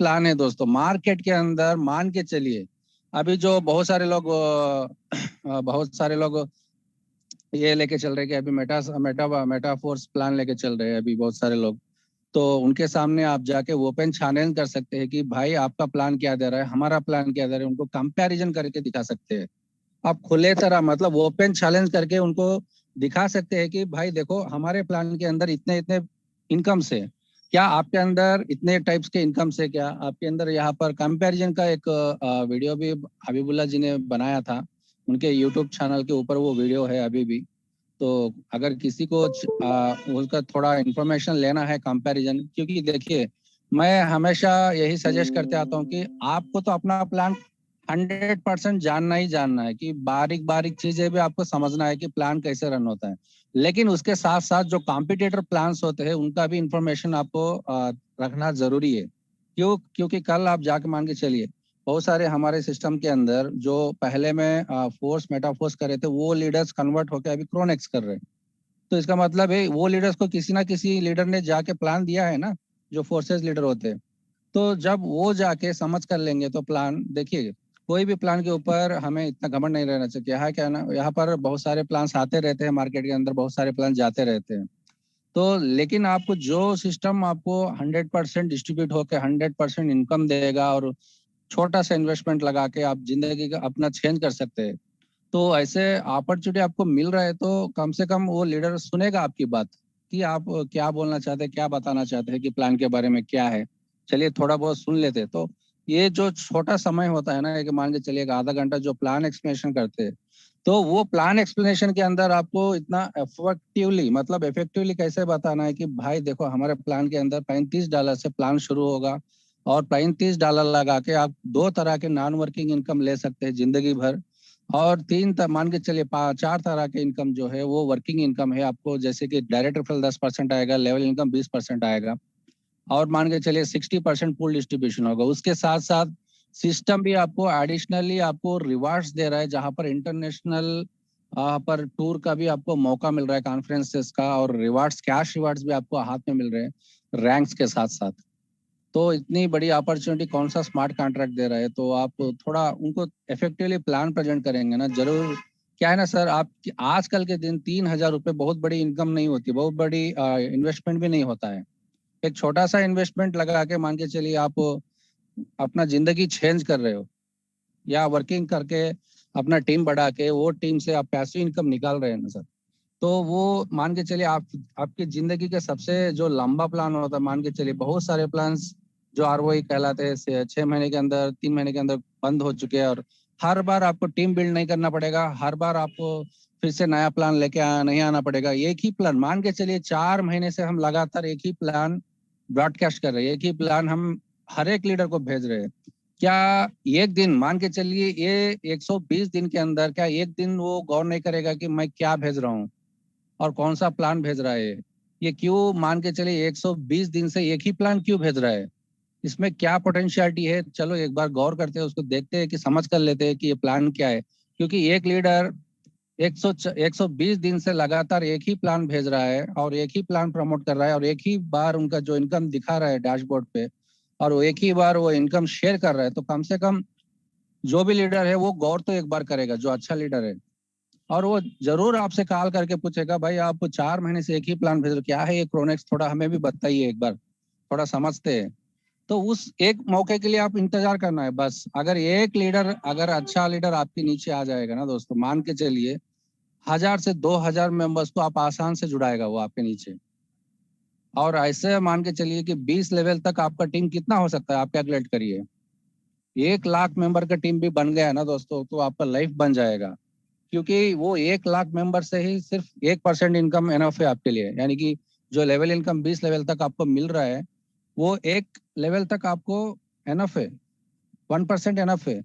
Plan है दोस्तों market के अंदर। मान के चलिए अभी जो बहुत सारे लोग ये लेके चल रहे हैं कि अभी मेटा मेटा मेटाफोर्स प्लान लेके चल रहे हैं अभी बहुत सारे लोग। तो उनके सामने आप जाके ओपन चैलेंज कर सकते हैं कि भाई आपका प्लान क्या दे रहा है, हमारा प्लान क्या दे रहा है, उनको कंपैरिजन करके दिखा सकते हैं। आप खुले तरह मतलब ओपन चैलेंज करके उनको दिखा सकते हैं कि भाई देखो हमारे प्लान के अंदर इतने इतने इनकम से, क्या आपके अंदर इतने टाइप्स के इनकम से, क्या आपके अंदर यहाँ पर कंपैरिजन का एक वीडियो भी हबीबुल्ला जी ने बनाया था। उनके यूट्यूब चैनल के ऊपर वो वीडियो है अभी भी। तो अगर किसी को उसका थोड़ा इंफॉर्मेशन लेना है कंपैरिजन, क्योंकि देखिए मैं हमेशा यही सजेस्ट करते आता हूँ कि आपको तो अपना प्लान 100% जानना ही जानना है, कि बारीक बारीक चीजें भी आपको समझना है कि प्लान कैसे रन होता है। लेकिन उसके साथ साथ जो कॉम्पिटिटर प्लान्स होते हैं उनका भी इंफॉर्मेशन आपको रखना जरूरी है। क्योंकि कल आप जाके मान के चलिए बहुत सारे हमारे सिस्टम के अंदर जो पहले में फोर्स मेटाफोर्स कर रहे थे वो लीडर्स कन्वर्ट होकर अभी क्रोनेक्स कर रहे हैं। तो इसका मतलब है वो लीडर्स को किसी ना किसी लीडर ने जाके प्लान दिया है ना, जो फोर्सेस लीडर होते हैं। तो जब वो जाके समझ कर लेंगे तो प्लान देखिए, कोई भी प्लान के ऊपर हमें इतना घमंड नहीं रहना चाहिए। यहाँ क्या है ना, यहाँ पर बहुत सारे प्लान्स आते रहते हैं मार्केट के अंदर, बहुत सारे प्लान जाते रहते हैं। तो लेकिन आपको जो सिस्टम आपको 100% डिस्ट्रीब्यूट होकर 100% इनकम देगा और छोटा सा इन्वेस्टमेंट लगा के आप जिंदगी का अपना चेंज कर सकते हैं, तो ऐसे अपॉर्चुनिटी आपको मिल रहा है तो कम से कम वो लीडर सुनेगा आपकी बात कि आप क्या बोलना चाहते हैं, क्या बताना चाहते हैं कि प्लान के बारे में क्या है। चलिए थोड़ा बहुत सुन लेते हैं। तो ये जो छोटा समय होता है ना, एक मान के चलिए एक आधा घंटा जो प्लान एक्सप्लेनेशन करते हैं, तो वो प्लान एक्सप्लेनेशन के अंदर आपको इतना इफेक्टिवली मतलब इफेक्टिवली कैसे बताना है कि भाई देखो हमारे प्लान के अंदर $35 से प्लान शुरू होगा, और $35 लगा के आप दो तरह के नॉन वर्किंग इनकम ले सकते हैं जिंदगी भर। और मान के चलिए चार तरह के इनकम जो है वो वर्किंग इनकम है आपको, जैसे कि डायरेक्ट रेफरल 10% आएगा, लेवल इनकम 20% आएगा, और मान के चलिए 60% पूल डिस्ट्रीब्यूशन होगा। उसके साथ साथ सिस्टम भी आपको एडिशनली आपको रिवार्ड्स दे रहा है, जहां पर इंटरनेशनल पर टूर का भी आपको मौका मिल रहा है, कॉन्फ्रेंसेस का, और रिवार्ड्स कैश रिवार्ड्स भी आपको हाथ में मिल रहे हैं रैंक्स के साथ साथ। तो इतनी बड़ी अपॉर्चुनिटी कौन सा स्मार्ट कॉन्ट्रैक्ट दे रहा है, तो आप थोड़ा उनको इफेक्टिवली प्लान प्रेजेंट करेंगे ना जरूर। क्या है ना सर, आप आजकल के दिन $3000 बहुत बड़ी इनकम नहीं होती, बहुत बड़ी इन्वेस्टमेंट भी नहीं होता है। एक छोटा सा इन्वेस्टमेंट लगा के मान के चलिए आप अपना जिंदगी चेंज कर रहे हो, या वर्किंग करके अपना टीम बढ़ा के वो टीम से आप पैसिव इनकम निकाल रहे हैं ना सर। तो वो मान के चलिए आप आपकी जिंदगी के सबसे जो लंबा प्लान होता है, मान के चलिए बहुत सारे प्लान्स जो ROI कहलाते हैं 6 महीने के अंदर, 3 महीने के अंदर बंद हो चुके हैं, और हर बार आपको टीम बिल्ड नहीं करना पड़ेगा, हर बार आपको फिर से नया प्लान लेके नहीं आना पड़ेगा। एक ही प्लान मान के चलिए 4 महीने से हम लगातार एक ही प्लान ब्रॉडकास्ट कर रहे हैं, एक ही प्लान हम हर एक लीडर को भेज रहे हैं। क्या एक दिन मान के चलिए ये 120 दिन के अंदर क्या एक दिन वो गौर नहीं करेगा कि मैं क्या भेज रहा हूँ और कौन सा प्लान भेज रहा है? ये क्यों मान के चलिए 120 दिन से एक ही प्लान क्यों भेज रहा है? इसमें क्या पोटेंशियलिटी है? चलो एक बार गौर करते हैं, उसको देखते हैं कि समझ कर लेते हैं कि ये प्लान क्या है। क्योंकि एक लीडर 120 दिन से लगातार एक ही प्लान भेज रहा है और एक ही प्लान प्रमोट कर रहा है, और एक ही बार उनका जो इनकम दिखा रहा है डैशबोर्ड पे, और वो एक ही बार वो इनकम शेयर कर रहा है, तो कम से कम जो भी लीडर है वो गौर तो एक बार करेगा, जो अच्छा लीडर है। और वो जरूर आपसे कॉल करके पूछेगा भाई आप 4 महीने से एक ही प्लान भेज रहे हो, क्या है ये क्रोनेक्स, थोड़ा हमें भी बताइए एक बार, थोड़ा समझते हैं। तो उस एक मौके के लिए आप इंतजार करना है बस। अगर एक लीडर, अगर अच्छा लीडर आपके नीचे आ जाएगा ना दोस्तों, मान के चलिए 1000 से 2000 मेंबर्स को आप आसान से जुड़ाएगा वो आपके नीचे। और ऐसे मान के चलिए कि 20 लेवल तक आपका टीम कितना हो सकता है, आप कैलकुलेट करिए। 1 लाख मेंबर का टीम भी बन गया ना दोस्तों, तो आपका लाइफ बन जाएगा। क्योंकि वो 1 लाख मेंबर से ही सिर्फ 1% इनकम एनफ है आपके लिए। यानी कि जो लेवल इनकम 20 लेवल तक आपको मिल रहा है, वो एक लेवल तक आपको एनफ है, 1% एनफ है।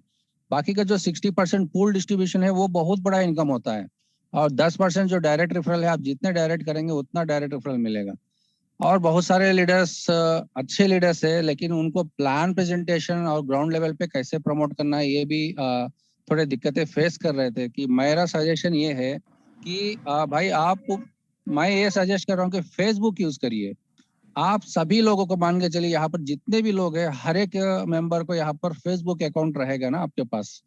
बाकी का जो 60% पूल डिस्ट्रीब्यूशन है वो बहुत बड़ा इनकम होता है। और 10% जो डायरेक्ट रेफरल है, आप जितने डायरेक्ट करेंगे उतना डायरेक्ट रेफरल मिलेगा। और बहुत सारे लीडर्स अच्छे लीडर्स है, लेकिन उनको प्लान प्रेजेंटेशन और ग्राउंड लेवल पे कैसे प्रमोट करना है ये भी थोड़े दिक्कतें फेस कर रहे थे। कि मेरा सजेशन ये है कि भाई आप, मैं ये सजेस्ट कर रहा हूँ कि फेसबुक यूज करिए। आप सभी लोगों को मान के चलिए, यहाँ पर जितने भी लोग हैं, हर एक मेंबर को यहाँ पर फेसबुक अकाउंट रहेगा ना आपके पास।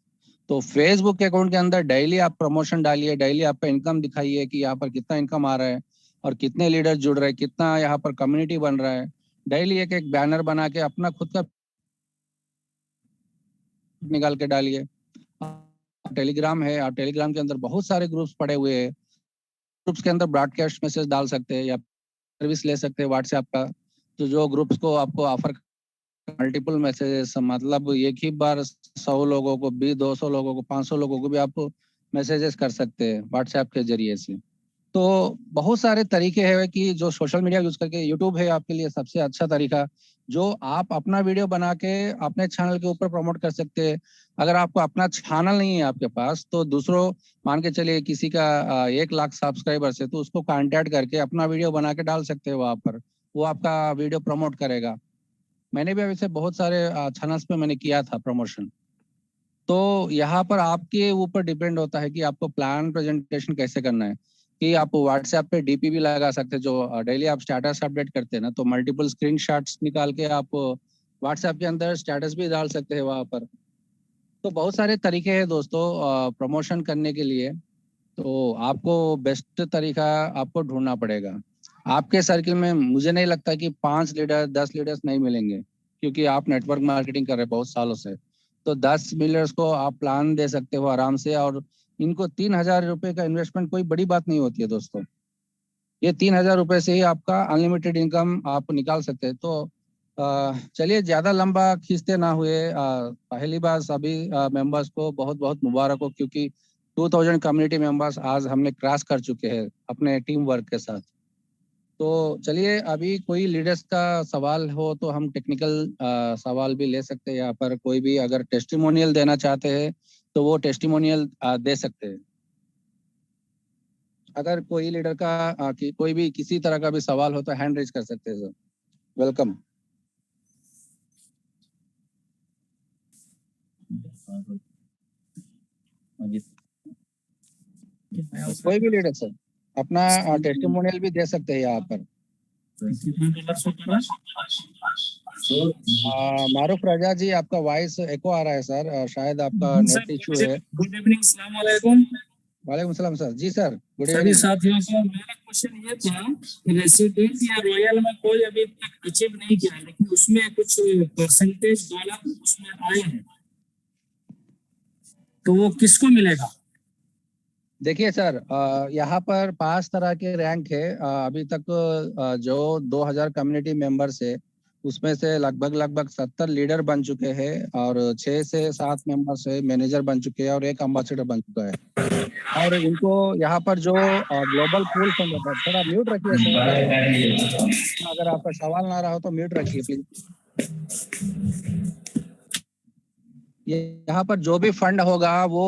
तो फेसबुक अकाउंट के अंदर डेली आप प्रमोशन डालिए, डेली आपका इनकम दिखाइए कि यहाँ पर कितना इनकम आ रहा है और कितने लीडर जुड़ रहे हैं, कितना यहाँ पर कम्युनिटी बन रहा है। डेली एक एक बैनर बना के अपना खुद का निकाल के डालिए। टेलीग्राम है, और टेलीग्राम के अंदर बहुत सारे ग्रुप्स पड़े हुए हैं। ग्रुप्स के अंदर ब्रॉडकास्ट मैसेज डाल सकते हैं या सर्विस ले सकते हैं व्हाट्सएप का। तो जो ग्रुप्स को आपको ऑफर मल्टीपल मैसेजेस, मतलब एक ही बार 100 लोगों को भी, 200 लोगों को, 500 लोगों को भी आप मैसेजेस कर सकते हैं व्हाट्सएप के जरिए से। तो बहुत सारे तरीके हैं कि जो सोशल मीडिया यूज करके, यूट्यूब है आपके लिए सबसे अच्छा तरीका, जो आप अपना वीडियो बना के अपने चैनल के ऊपर प्रमोट कर सकते हैं। अगर आपको अपना चैनल नहीं है आपके पास, तो दूसरों, मान के चलिए किसी का 1 लाख सब्सक्राइबर है, तो उसको कांटेक्ट करके अपना वीडियो बना के डाल सकते हैं वहां पर। वो आपका वीडियो प्रमोट करेगा। मैंने भी वैसे बहुत सारे चैनल्स पे मैंने किया था प्रमोशन। तो यहाँ पर आपके ऊपर डिपेंड होता है कि आपको प्लान प्रेजेंटेशन कैसे करना है। कि आप व्हाट्सएप पे डीपी भी लगा सकते हैं, जो डेली आप स्टेटस अपडेट करते हैं ना, तो मल्टीपल स्क्रीनशॉट्स निकाल के आप व्हाट्सएप के अंदर स्टेटस भी डाल सकते हैं वहां पर। तो बहुत सारे तरीके हैं दोस्तों प्रमोशन करने के लिए। तो आपको बेस्ट तरीका आपको ढूंढना पड़ेगा। आपके सर्किल में मुझे नहीं लगता कि 5 लीडर 10 लीडर्स नहीं मिलेंगे, क्योंकि आप नेटवर्क मार्केटिंग कर रहे हैं बहुत सालों से। तो 10 लीडर्स को आप प्लान दे सकते हो आराम से, और इनको 3,000 रुपए का इन्वेस्टमेंट कोई बड़ी बात नहीं होती है दोस्तों। ये 3,000 रुपए से ही आपका अनलिमिटेड इनकम आप निकाल सकते हैं। तो चलिए, ज्यादा लंबा खींचते ना हुए, पहली बार सभी मेंबर्स को बहुत बहुत मुबारक हो, क्योंकि 2000 कम्युनिटी मेंबर्स आज हमने क्रॉस कर चुके हैं अपने टीम वर्क के साथ। तो चलिए, अभी कोई लीडर्स का सवाल हो तो हम टेक्निकल सवाल भी ले सकते हैं। यहाँ पर कोई भी अगर टेस्टिमोनियल देना चाहते हैं तो वो टेस्टिमोनियल दे सकते हैं। अगर कोई लीडर का कोई भी किसी तरह का भी सवाल हो तो हैंड रेज कर सकते हैं सर। वेलकम। कोई भी लीडर सर अपना टेस्टिमोनियल भी दे सकते हैं यहाँ पर। मारूफ रजा जी, आपका वॉइस एको आ रहा है सर, शायद आपका नेट इशू है। गुड इवनिंग, अस्सलाम वालेकुम। वालेकुम सलाम सर। जी सर, गुड सभी इवनिंग। साथियों को मेरा क्वेश्चन ये था कि रेसिडेंट या रॉयल में कोई अभी तक अचीव नहीं किया, लेकिन उसमें कुछ परसेंटेज डॉलर उसमें आए हैं, तो वो किसको मिलेगा? देखिए सर, यहाँ पर 5 तरह के रैंक है। अभी तक जो 2000 कम्युनिटी मेंबर्स है, उसमें से लगभग 70 लीडर बन चुके हैं, और 6 से 7 मेंबर्स है मैनेजर बन चुके हैं, और 1 अम्बासिडर बन चुका है। और इनको यहाँ पर जो ग्लोबल पूल फंड होता है, थोड़ा म्यूट रखिए सर, अगर आपका सवाल ना रहा हो तो म्यूट रखिए प्लीज। यहाँ पर जो भी फंड होगा वो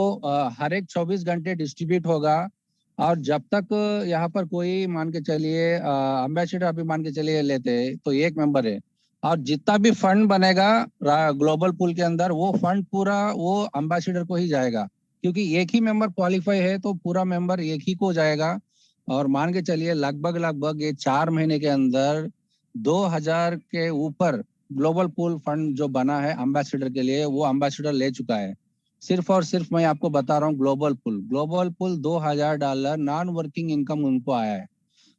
हर एक 24 घंटे डिस्ट्रीब्यूट होगा। और जब तक यहाँ पर कोई, मान के चलिए अम्बेसडर अभी मान के चलिए लेते हैं तो 1 मेंबर है, और जितना भी फंड बनेगा ग्लोबल पूल के अंदर, वो फंड पूरा वो अम्बेसडर को ही जाएगा, क्योंकि एक ही मेंबर क्वालिफाई है तो पूरा मेंबर एक ही को जाएगा। और मान के चलिए लगभग ये 4 महीने के अंदर 2000 के ऊपर ग्लोबल पूल फंड जो बना है एम्बेसडर के लिए, वो एम्बेसडर ले चुका है। सिर्फ और सिर्फ मैं आपको बता रहा हूँ, global pool $2000 non working income उनको आया है।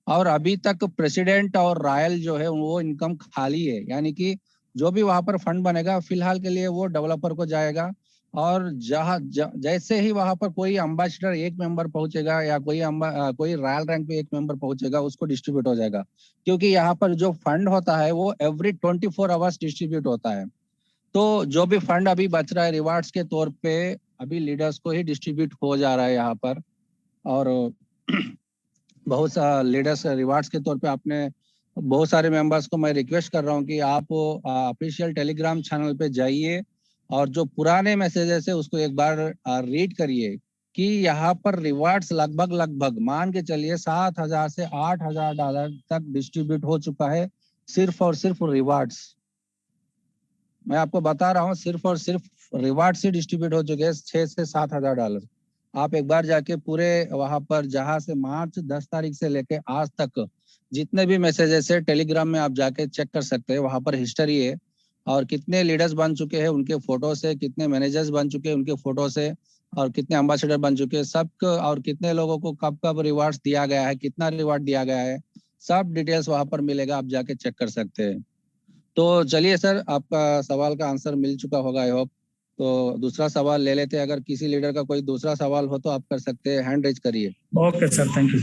और अभी तक प्रेसिडेंट और रॉयल जो है वो इनकम खाली है, यानी कि जो भी वहां पर फंड बनेगा फिलहाल के लिए वो डेवलपर को जाएगा। और जैसे ही वहां पर कोई अम्बासिडर 1 मेंबर पहुंचेगा, या कोई रॉयल रैंक पे 1 मेंबर पहुंचेगा, उसको डिस्ट्रीब्यूट हो जाएगा। क्योंकि यहाँ पर जो फंड होता है वो एवरी 24 आवर्स डिस्ट्रीब्यूट होता है। तो जो भी फंड अभी बच रहा है रिवार्ड्स के तौर पे, अभी लीडर्स को ही डिस्ट्रीब्यूट हो जा रहा है यहाँ पर। और बहुत सा लीडर्स रिवार्ड्स के तौर पे आपने, बहुत सारे मेंबर्स को मैं रिक्वेस्ट कर रहा हूँ कि आप ऑफिशियल टेलीग्राम चैनल पे जाइए, और जो पुराने मैसेजेस है उसको एक बार रीड करिए, कि यहाँ पर रिवार्ड्स लगभग मान के चलिए $7,000 से $8,000 तक डिस्ट्रीब्यूट हो चुका है, सिर्फ और सिर्फ रिवार्ड्स। मैं आपको बता रहा हूँ, सिर्फ और सिर्फ रिवार्ड से डिस्ट्रीब्यूट हो चुके हैं $6,000 से $7,000। आप एक बार जाके पूरे वहां पर, जहां से मार्च 10 तारीख से लेके आज तक जितने भी मैसेजेस है टेलीग्राम में आप जाके चेक कर सकते हैं, वहाँ पर हिस्ट्री है और कितने लीडर्स बन चुके हैं उनके फोटो से, कितने मैनेजर्स बन चुके हैं उनके फोटो से, और कितने एम्बेसडर बन चुके हैं सब, और कितने लोगों को कब कब रिवार्ड्स दिया गया है, कितना रिवार्ड दिया गया है, सब डिटेल्स वहाँ पर मिलेगा, आप जाके चेक कर सकते हैं। तो चलिए सर, आपका सवाल का आंसर मिल चुका होगा आई होप। तो दूसरा सवाल ले लेते हैं, अगर किसी लीडर का कोई दूसरा सवाल हो तो आप कर सकते हैं, हैंड रेज करिए। Okay sir, thank you.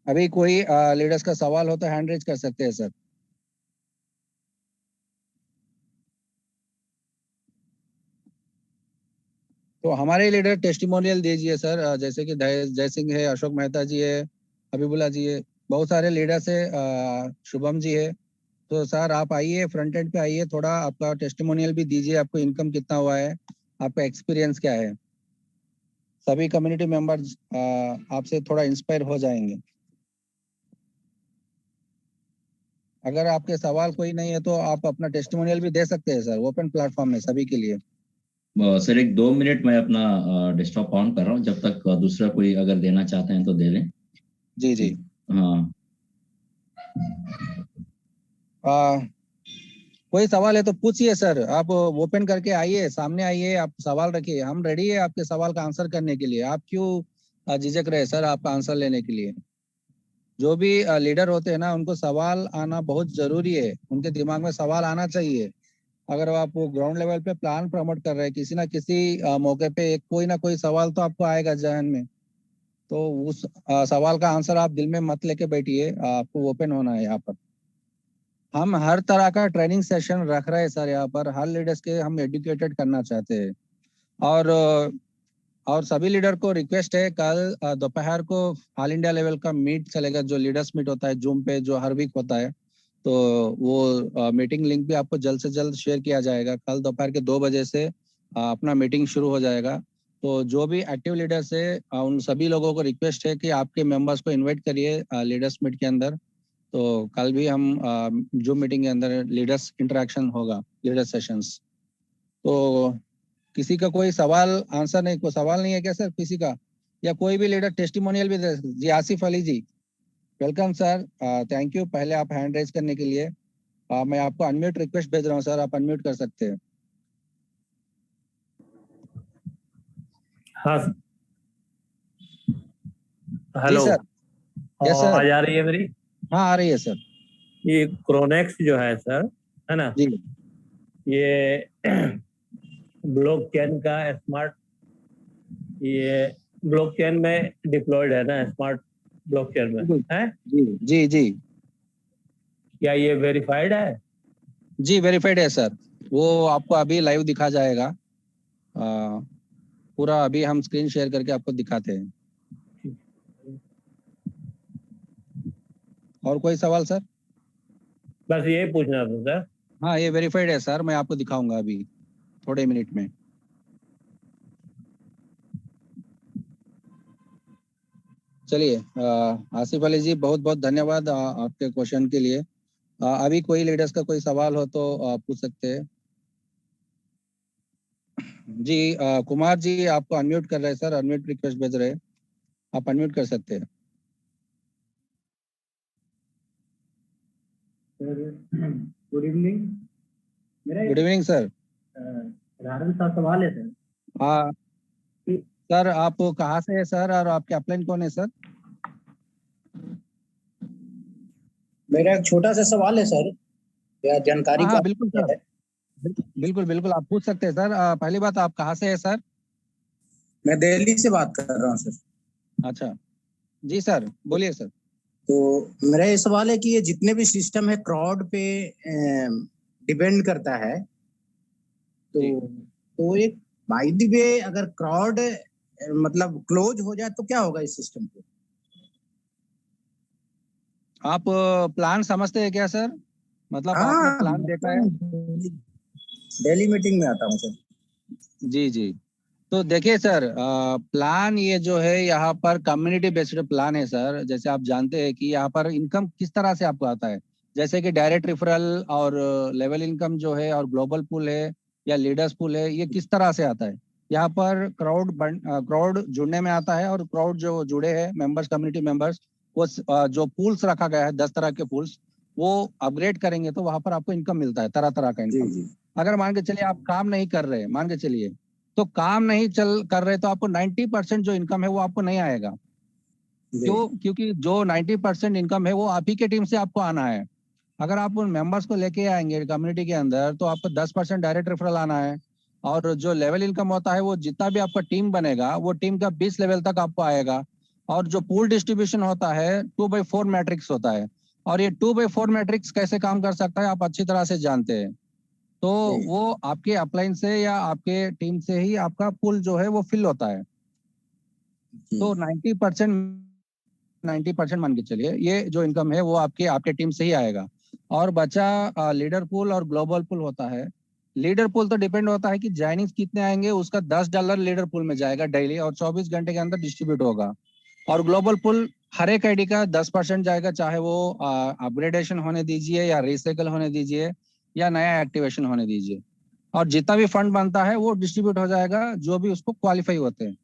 अभी कोई लीडर्स का सवाल हो तो हैंड रेज कर सकते हैं सर। तो हमारे लीडर टेस्टिमोनियल दीजिए सर, जैसे कि जय सिंह है, अशोक मेहता जी है, हबीबुल्ला जी है, बहुत सारे लीडर्स है, शुभम जी है। तो सर आप आइए, फ्रंट एंड पे आइए, थोड़ा आपका टेस्टिमोनियल भी दीजिए, आपको इनकम कितना हुआ है, आपका एक्सपीरियंस क्या है। सभी कम्युनिटी मेंबर्स आपसे थोड़ा इंस्पायर हो जाएंगे। अगर आपके सवाल कोई नहीं है तो आप अपना टेस्टिमोनियल भी दे सकते हैं सर, ओपन प्लेटफॉर्म में सभी के लिए। सर एक 2 मिनट मैं अपना डेस्कटॉप ऑन कर रहा हूँ, जब तक दूसरा कोई अगर देना चाहते हैं तो दे दें। जी जी। हाँ, कोई सवाल है तो पूछिए सर, आप ओपन करके आइए, सामने आइए, आप सवाल रखिए, हम रेडी है आपके सवाल का आंसर करने के लिए। आप क्यों झिझक रहे सर आपका आंसर लेने के लिए। जो भी लीडर होते हैं ना, उनको सवाल आना बहुत जरूरी है, उनके दिमाग में सवाल आना चाहिए। अगर आप वो ग्राउंड लेवल पे प्लान प्रमोट कर रहे हैं, किसी ना किसी मौके पे कोई ना कोई सवाल तो आपको आएगा जहन में। तो उस सवाल का आंसर आप दिल में मत लेके बैठिए, आपको ओपन होना है यहाँ पर। हम हर तरह का ट्रेनिंग सेशन रख रहे हैं सर यहाँ पर, हर लीडर्स के हम एडुकेटेड करना चाहते हैं। और और सभी लीडर को रिक्वेस्ट है, कल दोपहर को ऑल इंडिया लेवल का मीट चलेगा, जो लीडर्स मीट होता है जूम पे, जो हर वीक होता है। तो वो मीटिंग लिंक भी आपको जल्द से जल्द शेयर किया जाएगा। कल दोपहर के 2 बजे से अपना मीटिंग शुरू हो जाएगा। तो जो भी एक्टिव लीडर्स है उन सभी लोगों को रिक्वेस्ट है कि आपके मेंबर्स को इन्वाइट करिए लीडर्स मीट के अंदर। तो कल भी हम जूम मीटिंग के अंदर लीडर्स इंटरेक्शन होगा, लीडर सेशंस। तो किसी का कोई सवाल आंसर नहीं, कोई सवाल नहीं है क्या सर किसी का, या कोई भी लीडर टेस्टिमोनियल भी दे। जी आसिफ अली जी, वेलकम सर, थैंक यू पहले आप हैंड रेज करने के लिए। मैं आपको अनम्यूट रिक्वेस्ट भेज रहा हूँ सर, आप अनम्यूट कर सकते हैं। हाँ जी हेलो। सर। Yes sir. आवाज आ रही है मेरी? हाँ आ रही है सर। ये क्रोनेक्स जो है सर, है ना, जी ये ब्लॉकचेन का स्मार्ट, ये ब्लॉकचेन में डिप्लॉयड है ना, स्मार्ट ब्लॉकचेन में है। जी जी जी क्या ये वेरीफाइड है? जी वेरीफाइड है सर, वो आपको अभी लाइव दिखा जाएगा। पूरा अभी हम स्क्रीन शेयर करके आपको दिखाते हैं। और कोई सवाल सर? बस ये पूछना था सर। हाँ ये वेरीफाइड है सर, मैं आपको दिखाऊंगा अभी थोड़े मिनट में। चलिए आसिफ अली जी, बहुत बहुत धन्यवाद आपके क्वेश्चन के लिए। अभी कोई लीडर्स का कोई सवाल हो तो पूछ सकते हैं। जी कुमार जी आपको अनम्यूट कर रहे हैं सर, अनम्यूट रिक्वेस्ट भेज रहे हैं, आप अनम्यूट कर सकते हैं। Good evening. मेरा गुड इवनिंग सर। साधारण सा सवाल है सर। हाँ सर, आप कहाँ से है सर, और आपके अपलाइन कौन है सर? मेरा एक छोटा सा सवाल है सर, या जानकारी हाँ का बिल्कुल सर, है। बिल्कुल बिल्कुल आप पूछ सकते हैं सर। पहली बात, आप कहाँ से है सर? मैं दिल्ली से बात कर रहा हूँ सर। अच्छा जी सर, बोलिए सर। तो मेरा ये सवाल है कि ये जितने भी सिस्टम है क्राउड पे डिपेंड करता है। जी। तो एक बाय द वे अगर क्राउड मतलब क्लोज हो जाए तो क्या होगा इस सिस्टम पे? आप प्लान समझते हैं क्या सर? मतलब आपने हाँ, प्लान देखा है? डेली मीटिंग में आता हूँ सर। जी जी। तो देखिए सर, प्लान ये जो है यहाँ पर कम्युनिटी बेस्ड प्लान है सर। जैसे आप जानते हैं कि यहाँ पर इनकम किस तरह से आपको आता है, जैसे कि डायरेक्ट रेफरल और लेवल इनकम जो है, और ग्लोबल पूल है या लीडर्स पूल है, ये किस तरह से आता है। यहाँ पर क्राउड जुड़ने में आता है, और क्राउड जो जुड़े हैं मेंबर्स, कम्युनिटी मेंबर्स, वो जो पूल्स रखा गया है 10 तरह के पूल्स, वो अपग्रेड करेंगे तो वहां पर आपको इनकम मिलता है, तरह तरह का इनकम। अगर मान के चलिए आप काम नहीं कर रहे, मान के चलिए, तो काम नहीं कर रहे तो आपको 90% जो इनकम है वो आपको नहीं आएगा। क्यों? क्योंकि जो 90% इनकम है वो आप ही के टीम से आपको आना है। अगर आप उन मेंबर्स को लेके आएंगे कम्युनिटी के अंदर तो आपको 10% डायरेक्ट रेफरल आना है, और जो लेवल इनकम होता है वो जितना भी आपका टीम बनेगा वो टीम का 20 लेवल तक आपको आएगा। और जो पूल डिस्ट्रीब्यूशन होता है 2/4 मैट्रिक्स होता है, और ये 2/4 मैट्रिक्स कैसे काम कर सकता है आप अच्छी तरह से जानते हैं। तो वो आपके अपलाइन से या आपके टीम से ही आपका पूल जो है वो फिल होता है। तो 90% मान के चलिए ये जो इनकम है वो आपके टीम से ही आएगा। और बचा लीडर पूल और ग्लोबल पूल होता है। लीडर पूल तो डिपेंड होता है कि ज्वाइनिंग्स कितने आएंगे, उसका $10 लीडर पूल में जाएगा डेली, और 24 घंटे के अंदर डिस्ट्रीब्यूट होगा। और ग्लोबल पूल हर एक आईडी का 10% जाएगा, चाहे वो अपग्रेडेशन होने दीजिए या रिसाइकल होने दीजिए या नया एक्टिवेशन होने दीजिए। और जितना भी फंड बनता है वो डिस्ट्रीब्यूट हो जाएगा जो भी उसको क्वालिफाई होते हैं।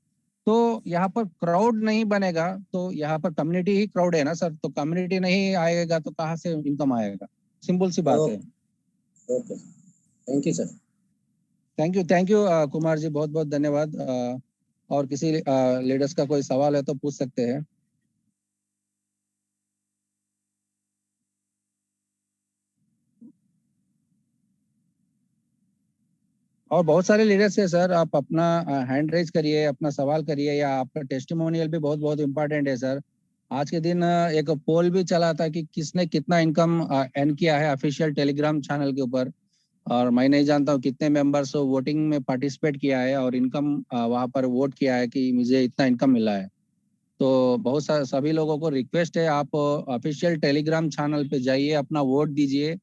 तो यहाँ पर क्राउड नहीं बनेगा, तो यहाँ पर कम्युनिटी ही क्राउड है ना सर, तो कम्युनिटी नहीं आएगा तो कहाँ से इनकम आएगा? सिंपल सी बात है। Okay, thank you sir. Thank you Kumar ji, बहुत बहुत धन्यवाद। और किसी लीडर्स का कोई सवाल है तो पूछ सकते हैं। और बहुत सारे लीडर्स है सर, आप अपना हैंड रेज करिए, अपना सवाल करिए, या आपका टेस्टिमोनियल भी बहुत बहुत इम्पोर्टेंट है सर। आज के दिन एक पोल भी चला था कि किसने कितना इनकम अर्न किया है ऑफिशियल टेलीग्राम चैनल के ऊपर, और मैं नहीं जानता हूँ कितने मेंबर्स वोटिंग में पार्टिसिपेट किया है और इनकम वहाँ पर वोट किया है कि मुझे इतना इनकम मिला है। तो बहुत सभी लोगों को रिक्वेस्ट है, आप ऑफिशियल टेलीग्राम चैनल पे जाइए, अपना वोट दीजिए,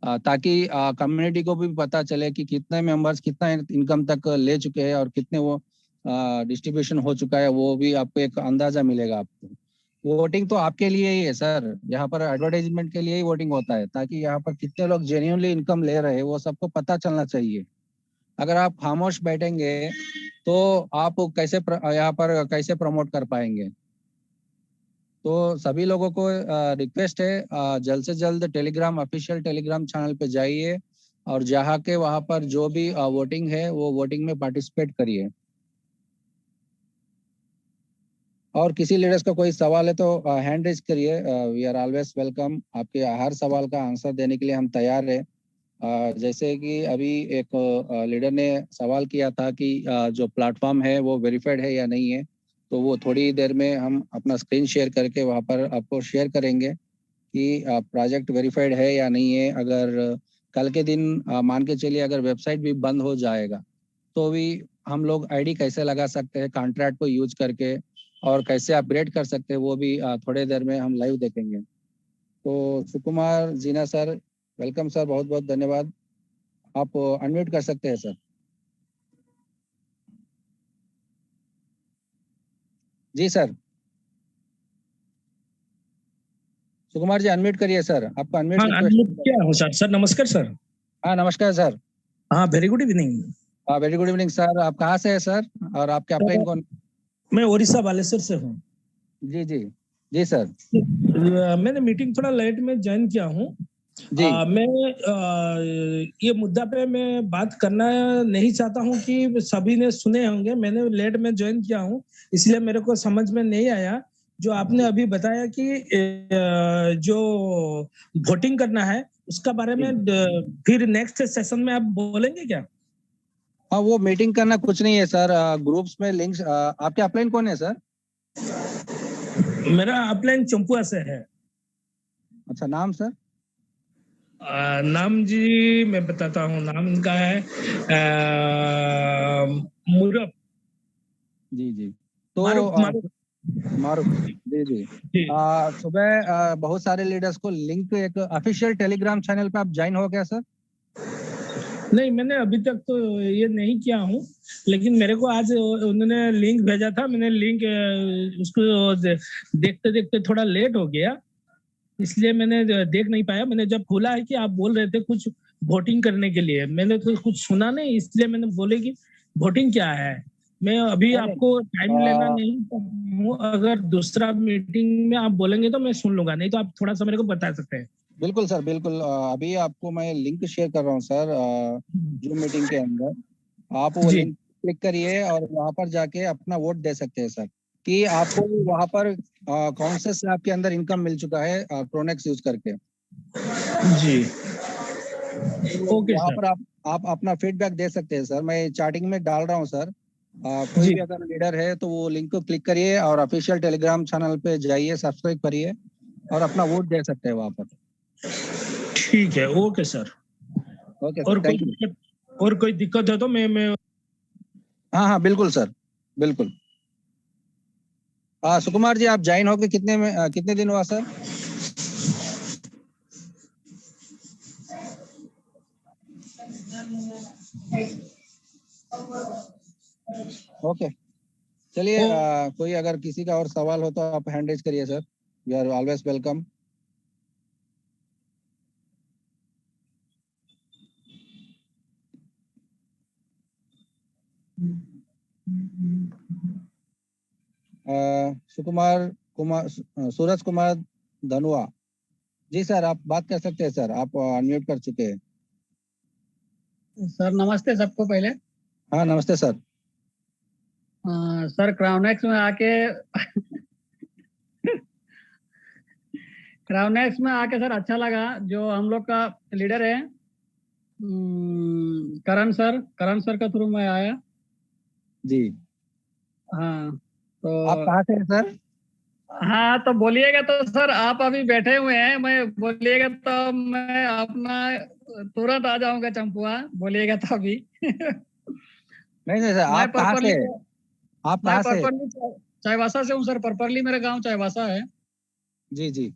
ताकि कम्युनिटी को भी पता चले कि कितने मेंबर्स कितना इनकम तक ले चुके हैं और कितने वो डिस्ट्रीब्यूशन हो चुका है, वो भी आपको एक अंदाजा मिलेगा आपको। वोटिंग तो आपके लिए ही है सर, यहाँ पर एडवर्टाइजमेंट के लिए ही वोटिंग होता है, ताकि यहाँ पर कितने लोग जेन्युइनली इनकम ले रहे हैं वो सबको पता चलना चाहिए। अगर आप खामोश बैठेंगे तो आप कैसे यहाँ पर कैसे प्रमोट कर पाएंगे? तो सभी लोगों को रिक्वेस्ट है, जल्द से जल्द टेलीग्राम ऑफिशियल टेलीग्राम चैनल पे जाइए, और जहाँ के वहाँ पर जो भी वोटिंग है वो वोटिंग में पार्टिसिपेट करिए। और किसी लीडर्स का कोई सवाल है तो हैंड रेज करिए, वी आर ऑलवेज वेलकम। आपके हर सवाल का आंसर देने के लिए हम तैयार है। जैसे कि अभी एक लीडर ने सवाल किया था कि जो प्लेटफॉर्म है वो वेरीफाइड है या नहीं है, तो वो थोड़ी देर में हम अपना स्क्रीन शेयर करके वहाँ पर आपको शेयर करेंगे कि प्रोजेक्ट वेरीफाइड है या नहीं है। अगर कल के दिन मान के चलिए अगर वेबसाइट भी बंद हो जाएगा तो भी हम लोग आईडी कैसे लगा सकते हैं कॉन्ट्रैक्ट को यूज करके, और कैसे अपग्रेड कर सकते हैं वो भी थोड़े देर में हम लाइव देखेंगे। तो सुकुमार जीना सर, वेलकम सर, बहुत बहुत धन्यवाद। आप अनम्यूट कर सकते हैं सर। जी सर, सुकुमार जी अनम्यूट करिए सर, आपका अनम्यूट अनम्यूट किया हूँ सर। सर नमस्कार सर। हाँ नमस्कार सर। हाँ वेरी गुड इवनिंग। हाँ वेरी गुड इवनिंग सर। आप कहाँ से हैं सर, और आपके अपलाइन कौन? मैं उड़ीसा बालेश्वर से हूँ। जी जी जी सर। मैंने मीटिंग थोड़ा लेट में ज्वाइन किया हूँ। मैं ये मुद्दा पे मैं बात करना नहीं चाहता हूँ कि सभी ने सुने होंगे, मैंने लेट में ज्वाइन किया हूँ इसलिए मेरे को समझ में नहीं आया। जो आपने अभी बताया कि जो वोटिंग करना है उसका बारे में फिर नेक्स्ट सेशन में आप बोलेंगे क्या? हाँ वो मीटिंग करना कुछ नहीं है सर, ग्रुप्स में लिंक्स। आपके अपलाइन कौन है सर? मेरा अपलाइन चंपुआ से है। अच्छा, नाम सर? नाम जी मैं बताता हूँ, नाम इनका है मुरब। जी जी। तो मारूफ जी जी। सुबह बहुत सारे लीडर्स को लिंक एक ऑफिशियल टेलीग्राम चैनल पे आप ज्वाइन हो गया सर? नहीं मैंने अभी तक तो ये नहीं किया हूँ, लेकिन मेरे को आज उन्होंने लिंक भेजा था। मैंने लिंक उसको देखते देखते थोड़ा लेट हो गया, इसलिए मैंने देख नहीं पाया। मैंने जब खोला है कि आप बोल रहे थे कुछ वोटिंग करने के लिए, मैंने तो कुछ सुना नहीं, इसलिए मैंने बोले कि वोटिंग क्या है। मैं अभी नहीं, आपको टाइम लेना आ, नहीं चाहता हूँ, अगर दूसरा मीटिंग में आप बोलेंगे तो मैं सुन लूंगा, नहीं तो आप थोड़ा सा मेरे को बता सकते हैं। बिल्कुल सर, बिल्कुल। अभी आपको मैं लिंक शेयर कर रहा हूँ सर, जूम मीटिंग के अंदर। आप वो जी लिंक क्लिक करिए और वहां पर जाके अपना वोट दे सकते हैं सर, कि आपको वहां पर कौन से स्लैब के अंदर इनकम मिल चुका है क्रोनेक्स यूज करके। जी, तो ओके वहां सर। पर आप अपना फीडबैक दे सकते हैं सर। मैं चैटिंग में डाल रहा हूँ सर। कोई जी भी अगर लीडर है तो वो लिंक को क्लिक करिए और ऑफिशियल टेलीग्राम चैनल पे जाइए, सब्सक्राइब करिए और अपना वोट दे सकते हैं वहां पर। ठीक है, okay sir. Okay sir, thank you. और कोई दिक्कत है तो मैं हाँ हाँ, बिल्कुल सर, बिल्कुल। सुकुमार जी, आप ज्वाइन होके कितने दिन हुआ सर? ओके, चलिए। कोई अगर किसी का और सवाल हो तो आप हैंड रेज करिए sir. You are always welcome. Sukumar Kumar Suraj Kumar Dhanua ji sir, आप बात कर सकते हैं सर, आप अनम्यूट कर चुके हैं। सर नमस्ते सबको पहले। हाँ, नमस्ते सर। सर क्राउनेक्स में आके क्राउनेक्स में आके सर अच्छा लगा। जो हम लोग का लीडर है करण सर का थ्रू में आया। जी, हाँ आप तो कहाँ से हैं सर? हाँ तो बोलिएगा तो सर आप अभी बैठे हुए हैं, मैं बोलिएगा तो मैं अपना तुरंत आ जाऊंगा चंपुआ, बोलिएगा तो अभी। नहीं नहीं सर, मैं आप कहाँ से? परपरली आप मैं कहाँ से? परपरली चाईबासा से हूँ सर। परपरली मेरा गांव चाईबासा है। जी जी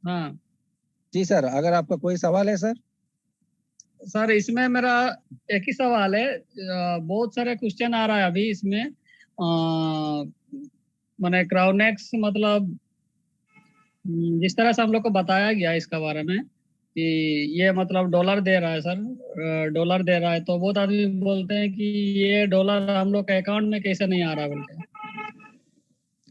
हाँ जी सर, अगर आपका कोई सवाल है सर? सर इसमें मेरा एक ही सवाल है। बहुत सारे क्वेश्चन आ रहा है अभी इसमें। मैंने क्राउनेक्स मतलब जिस तरह से हम लोग को बताया गया इसका बारे में कि ये मतलब डॉलर दे रहा है सर, डॉलर दे रहा है, तो बहुत आदमी बोलते हैं कि ये डॉलर हम लोग के अकाउंट में कैसे नहीं आ रहा बोलते हैं।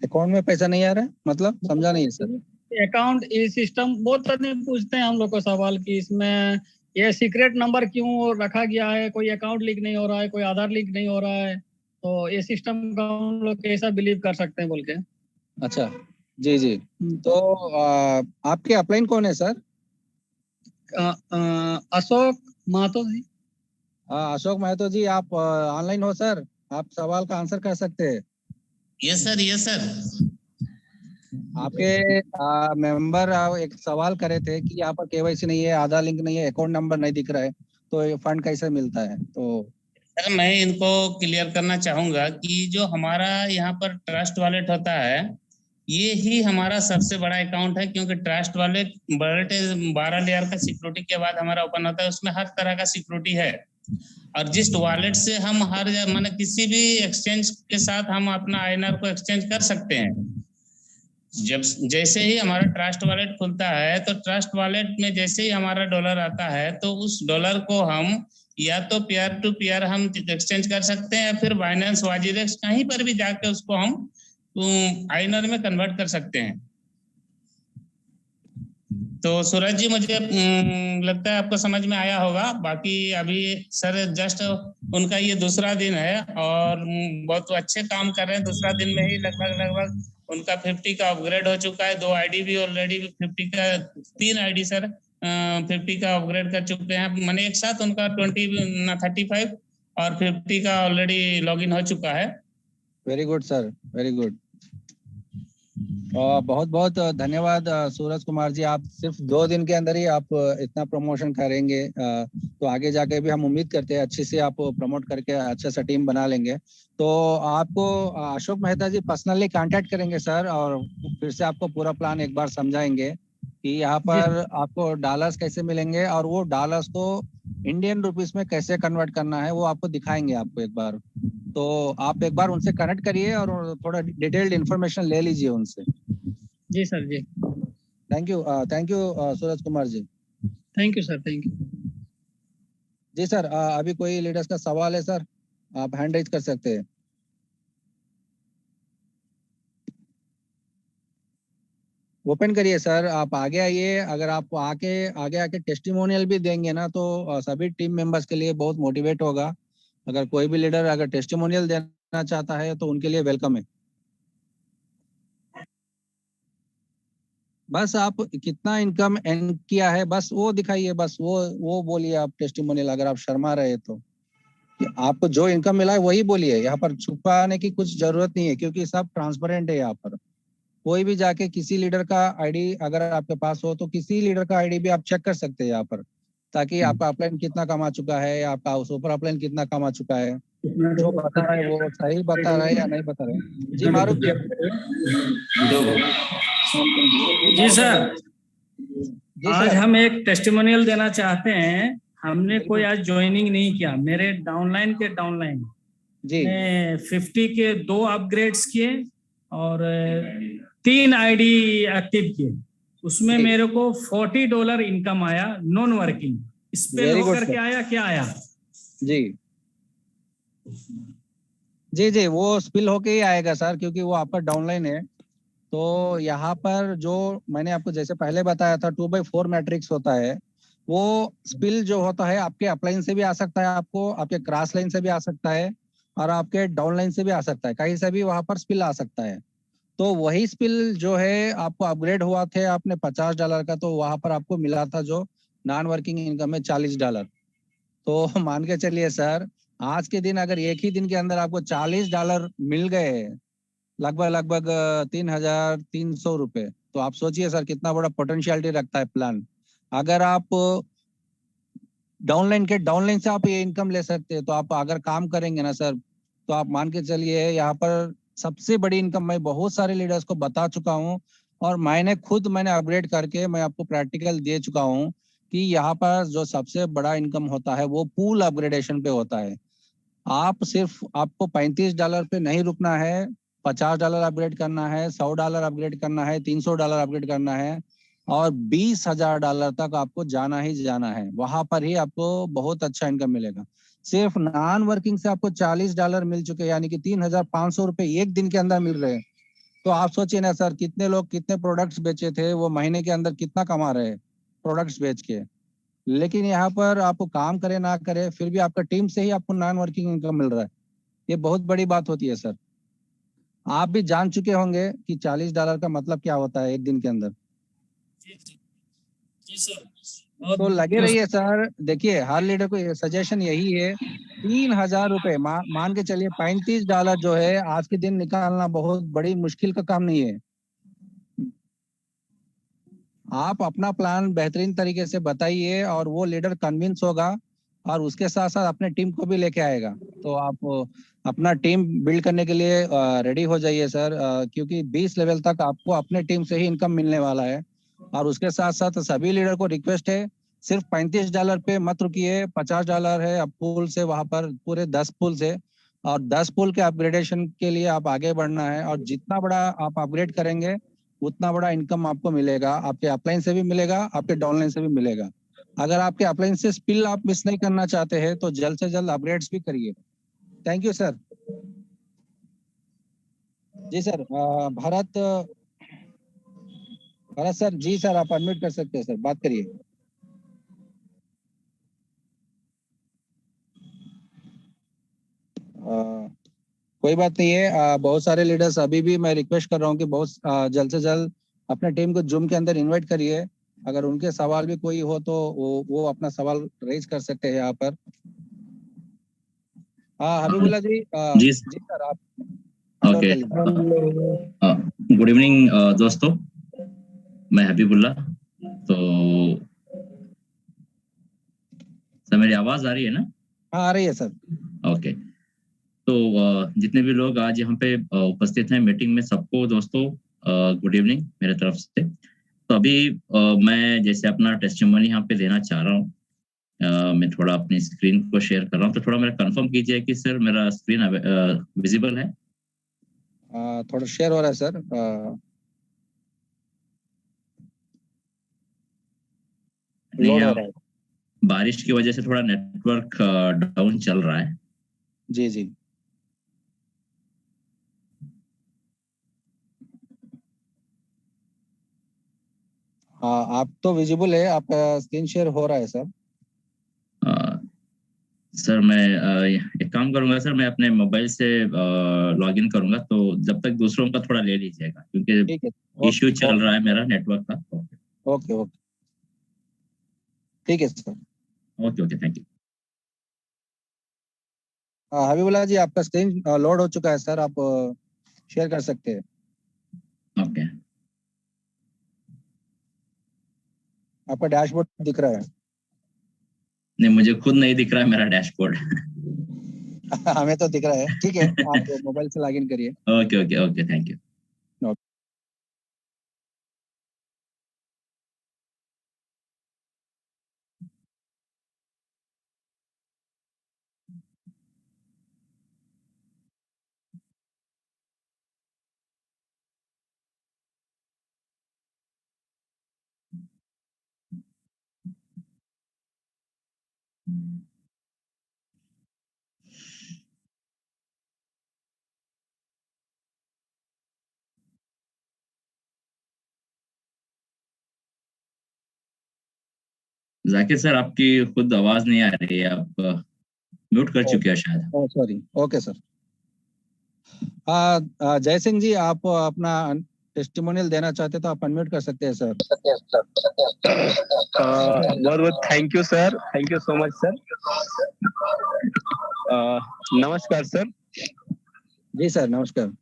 अकाउंट में पैसा नहीं आ रहा है मतलब समझा नहीं है सर। अकाउंट ये सिस्टम बहुत आदमी पूछते हैं हम लोग को सवाल कि इसमें ये सीक्रेट नंबर क्यों रखा गया है, कोई अकाउंट लीक नहीं हो रहा है, कोई आधार लीक नहीं हो रहा है, तो ये सिस्टम का हम लोग कैसा बिलीव कर सकते हैं बोल के। अच्छा, जी जी। हम्म। तो आपके अपलाइन कौन है सर? अशोक महतो जी। अशोक महतो जी, आप ऑनलाइन हो सर? आप सवाल का आंसर कर सकते हैं। Yes sir, yes sir. आपके मेंबर एक सवाल करे थे कि यहाँ पर केवाईसी नहीं है, आधार लिंक नहीं है, अकाउंट नंबर नहीं दिख रहा है, तो ये फंड कैसे मिलता है? तो सर मैं इनको क्लियर करना चाहूंगा कि जो हमारा यहाँ पर ट्रस्ट वॉलेट होता है, ये ही हमारा सबसे बड़ा अकाउंट है, क्योंकि ट्रस्ट वॉलेट 12 लेयर का सिक्योरिटी के बाद हमारा ओपन होता है। उसमें हर तरह का सिक्योरिटी है, और जिस वॉलेट से हम हर माने किसी भी एक्सचेंज के साथ हम अपना आईएनआर को एक्सचेंज कर सकते हैं। जब जैसे ही हमारा ट्रस्ट वॉलेट खुलता है तो ट्रस्ट वॉलेट में जैसे ही हमारा डॉलर आता है तो उस डॉलर को हम या तो पीयर टू पीयर हम एक्सचेंज कर सकते हैं, या फिर बाइनेंस वाजिरेक्स कहीं पर भी जाके उसको हम आईएनआर में कन्वर्ट कर सकते हैं। तो सूरज जी, मुझे लगता है आपको समझ में आया होगा। बाकी अभी सर जस्ट उनका ये दूसरा दिन है और बहुत अच्छे काम कर रहे हैं। दूसरा दिन में ही लगभग उनका 50 का अपग्रेड हो चुका है। 2 आईडी भी ऑलरेडी 50 का, 3 आईडी सर 50 का अपग्रेड कर चुके हैं। मैंने एक साथ उनका 35 और 50 का ऑलरेडी लॉगिन हो चुका है। Very good sir, very good. बहुत बहुत धन्यवाद सूरज कुमार जी। आप सिर्फ 2 दिन के अंदर ही आप इतना प्रमोशन करेंगे, तो आगे जाके भी हम उम्मीद करते हैं अच्छे से आप प्रमोट करके अच्छा सा टीम बना लेंगे। तो आपको अशोक मेहता जी पर्सनली कांटेक्ट करेंगे सर, और फिर से आपको पूरा प्लान एक बार समझाएंगे कि यहाँ पर आपको डॉलर्स कैसे मिलेंगे और वो डॉलर्स को इंडियन रुपीस में कैसे कन्वर्ट करना है वो आपको दिखाएंगे आपको एक बार। तो आप एक बार उनसे कनेक्ट करिए और थोड़ा डिटेल्ड इन्फॉर्मेशन ले लीजिए उनसे। जी सर जी। Thank you Suraj Kumar ji. Thank you sir, thank you. जी सर, अभी कोई लीडर्स का सवाल है सर? आप हैंड रेज कर सकते हैं। ओपन करिए सर, आप आगे आइए। अगर आप आगे आके टेस्टिमोनियल भी देंगे ना तो सभी टीम मेंबर्स के लिए बहुत मोटिवेट होगा। अगर कोई भी लीडर अगर टेस्टिमोनियल देना चाहता है तो उनके लिए वेलकम है। बस आप कितना इनकम एर्न किया है बस वो दिखाइए, बस वो बोलिए आप टेस्टिमोनियल। अगर आप शर्मा रहे तो कि आपको जो इनकम मिला है वही बोलिए। यहाँ पर छुपाने की कुछ जरूरत नहीं है क्योंकि सब ट्रांसपेरेंट है। यहाँ पर कोई भी जाके किसी लीडर का आईडी अगर आपके पास हो तो किसी लीडर का आईडी भी आप चेक कर सकते हैं यहाँ पर, ताकि आपका अपलाइन कितना कमा चुका है, आपका सुपर अपलाइन कितना कमा चुका है। जो बता रहा है वो सही बता रहा है या नहीं बता रहा है। जी मारूफ जी। जी सर, जी आज सर। हम एक टेस्टिमोनियल देना चाहते हैं। हमने कोई बिल्कुल। आज ज्वाइनिंग नहीं किया। मेरे डाउनलाइन जी ने 50 के 2 अपग्रेड्स किए और 3 आईडी एक्टिव किए। उसमें जी। मेरे को $40 इनकम आया, non working. Spell very good होकर के सर। आया, क्या आया? जी जी जी, वो स्पिल होके ही आएगा सर, क्योंकि वो आपका डाउनलाइन है। तो यहाँ पर जो मैंने आपको जैसे पहले बताया था 2/4 मैट्रिक्स होता है, वो स्पिल जो होता है आपके अपलाइन से भी आ सकता है, आपको आपके क्रॉस लाइन से भी आ सकता है और आपके डाउन लाइन से भी आ सकता है, कहीं से भी वहां पर स्पिल आ सकता है। तो वही स्पिल जो है आपको अपग्रेड हुआ थे आपने $50 का, तो वहां पर आपको मिला था जो नॉन वर्किंग इनकम है $40। तो मान के चलिए सर, आज के दिन अगर एक ही दिन के अंदर आपको $40 मिल गए, लगभग लगभग 3,300 रुपए, तो आप सोचिए सर कितना बड़ा पोटेंशियलिटी रखता है प्लान। अगर आप डाउनलाइन से आप ये इनकम ले सकते हैं, तो आप अगर काम करेंगे ना सर, तो आप मान के चलिए यहाँ पर सबसे बड़ी इनकम मैं बहुत सारे लीडर्स को बता चुका हूँ और मैंने अपग्रेड करके मैं आपको प्रैक्टिकल दे चुका हूँ कि यहाँ पर जो सबसे बड़ा इनकम होता है वो पूल अपग्रेडेशन पे होता है। आपको $35 पे नहीं रुकना है, $50 अपग्रेड करना है, $100 अपग्रेड करना है, $300 अपग्रेड करना है और $20,000 तक आपको जाना ही जाना है। वहां पर ही आपको बहुत अच्छा इनकम मिलेगा। सिर्फ नॉन वर्किंग से आपको $40 मिल चुके, यानी कि 3,500 रुपए एक दिन के अंदर मिल रहे हैं। तो आप सोचिए ना सर, कितने लोग कितने प्रोडक्ट्स बेचे थे, वो महीने के अंदर कितना कमा रहे हैं प्रोडक्ट्स बेच के। लेकिन यहाँ पर आपको काम करे ना करे फिर भी आपका टीम से ही आपको नॉन वर्किंग इनकम मिल रहा है। ये बहुत बड़ी बात होती है सर। आप भी जान चुके होंगे कि $40 का मतलब क्या होता है एक दिन के अंदर। जी सर। तो लगे रहिए सर। देखिए हर लीडर को सजेशन यही है, 3,000 रुपए मान के चलिए, $35 जो है आज के दिन निकालना बहुत बड़ी मुश्किल का काम नहीं है। आप अपना प्लान बेहतरीन तरीके से बताइए और वो लीडर कन्विंस होगा और उसके साथ साथ अपने टीम को भी लेके आएगा। तो आप अपना टीम बिल्ड करने के लिए रेडी हो जाइए सर, क्योंकि 20 लेवल तक आपको अपने टीम से ही इनकम मिलने वाला है। और उसके साथ साथ सभी लीडर को रिक्वेस्ट है, सिर्फ $35 पे मत रुकिए। $50 है अब पूल से, वहां पर पूरे 10 पूल से, और 10 पूल के अपग्रेडेशन के लिए आप आगे बढ़ना है। और जितना बड़ा आप अपग्रेड करेंगे उतना बड़ा इनकम आपको मिलेगा। आपके अपलाइन से भी मिलेगा, आपके डाउनलाइन से भी मिलेगा। अगर आपके अपलाइन से स्पिल आप मिस नहीं करना चाहते हैं तो जल्द से जल्द अपग्रेड्स भी करिए। Thank you sir. जी सर, भरत सर। जी सर, आप अनम्यूट कर सकते हैं सर, बात करिए। कोई बात नहीं है। बहुत सारे लीडर्स अभी भी मैं रिक्वेस्ट कर रहा हूँ कि बहुत जल्द से जल्द अपने टीम को जूम के अंदर इनवाइट करिए। अगर उनके सवाल भी कोई हो तो वो अपना सवाल रेज कर सकते हैं यहाँ पर। हाँ हबीबुल्ला जी। जी जी सर, आप ओके। गुड इवनिंग दोस्तों, मैं हबीबुल्ला। तो सर मेरी आवाज आ रही है ना? हाँ आ रही है सर। ओके। तो जितने भी लोग आज यहाँ पे उपस्थित हैं मीटिंग में, सबको दोस्तों गुड इवनिंग मेरे तरफ से। तो अभी मैं जैसे अपना टेस्टिमोनी यहाँ पे देना चाह रहा हूँ। मैं थोड़ा अपनी स्क्रीन को शेयर कर रहा हूँ, तो थोड़ा मेरा कंफर्म कीजिए कि सर मेरा स्क्रीन विजिबल है। थोड़ा शेयर हो रहा है सर। लोड हो रहा है। बारिश की वजह से थोड़ा नेटवर्क डाउन चल रहा है। जी जी। आप तो विजिबल है, आपका स्क्रीन शेयर हो रहा है सर। सर मैं एक काम करूंगा सर, मैं अपने मोबाइल से लॉगिन करूंगा, तो जब तक दूसरों का थोड़ा ले लीजिएगा क्योंकि ठीक है, इश्यू चल रहा है मेरा नेटवर्क का। ओके ओके, ठीक है sir. Okay okay, thank you. Habibullah ji, आपका स्क्रीन लोड हो चुका है सर, आप शेयर कर सकते हैं। ओके, आपका डैशबोर्ड दिख रहा है। नहीं मुझे खुद नहीं दिख रहा है मेरा डैशबोर्ड। हमें तो दिख रहा है। ठीक है, आप मोबाइल से लॉगिन करिए। Okay okay okay, thank you. Zakir sir, आपकी खुद आवाज नहीं आ रही है, आप म्यूट कर चुके हैं शायद। Sorry, okay sir. जय सिंह जी, आप अपना टेस्टिमोनियल देना चाहते तो आप अनम्यूट कर सकते हैं सर। बहुत बहुत thank you sir, thank you so much sir. नमस्कार सर। जी सर, नमस्कार।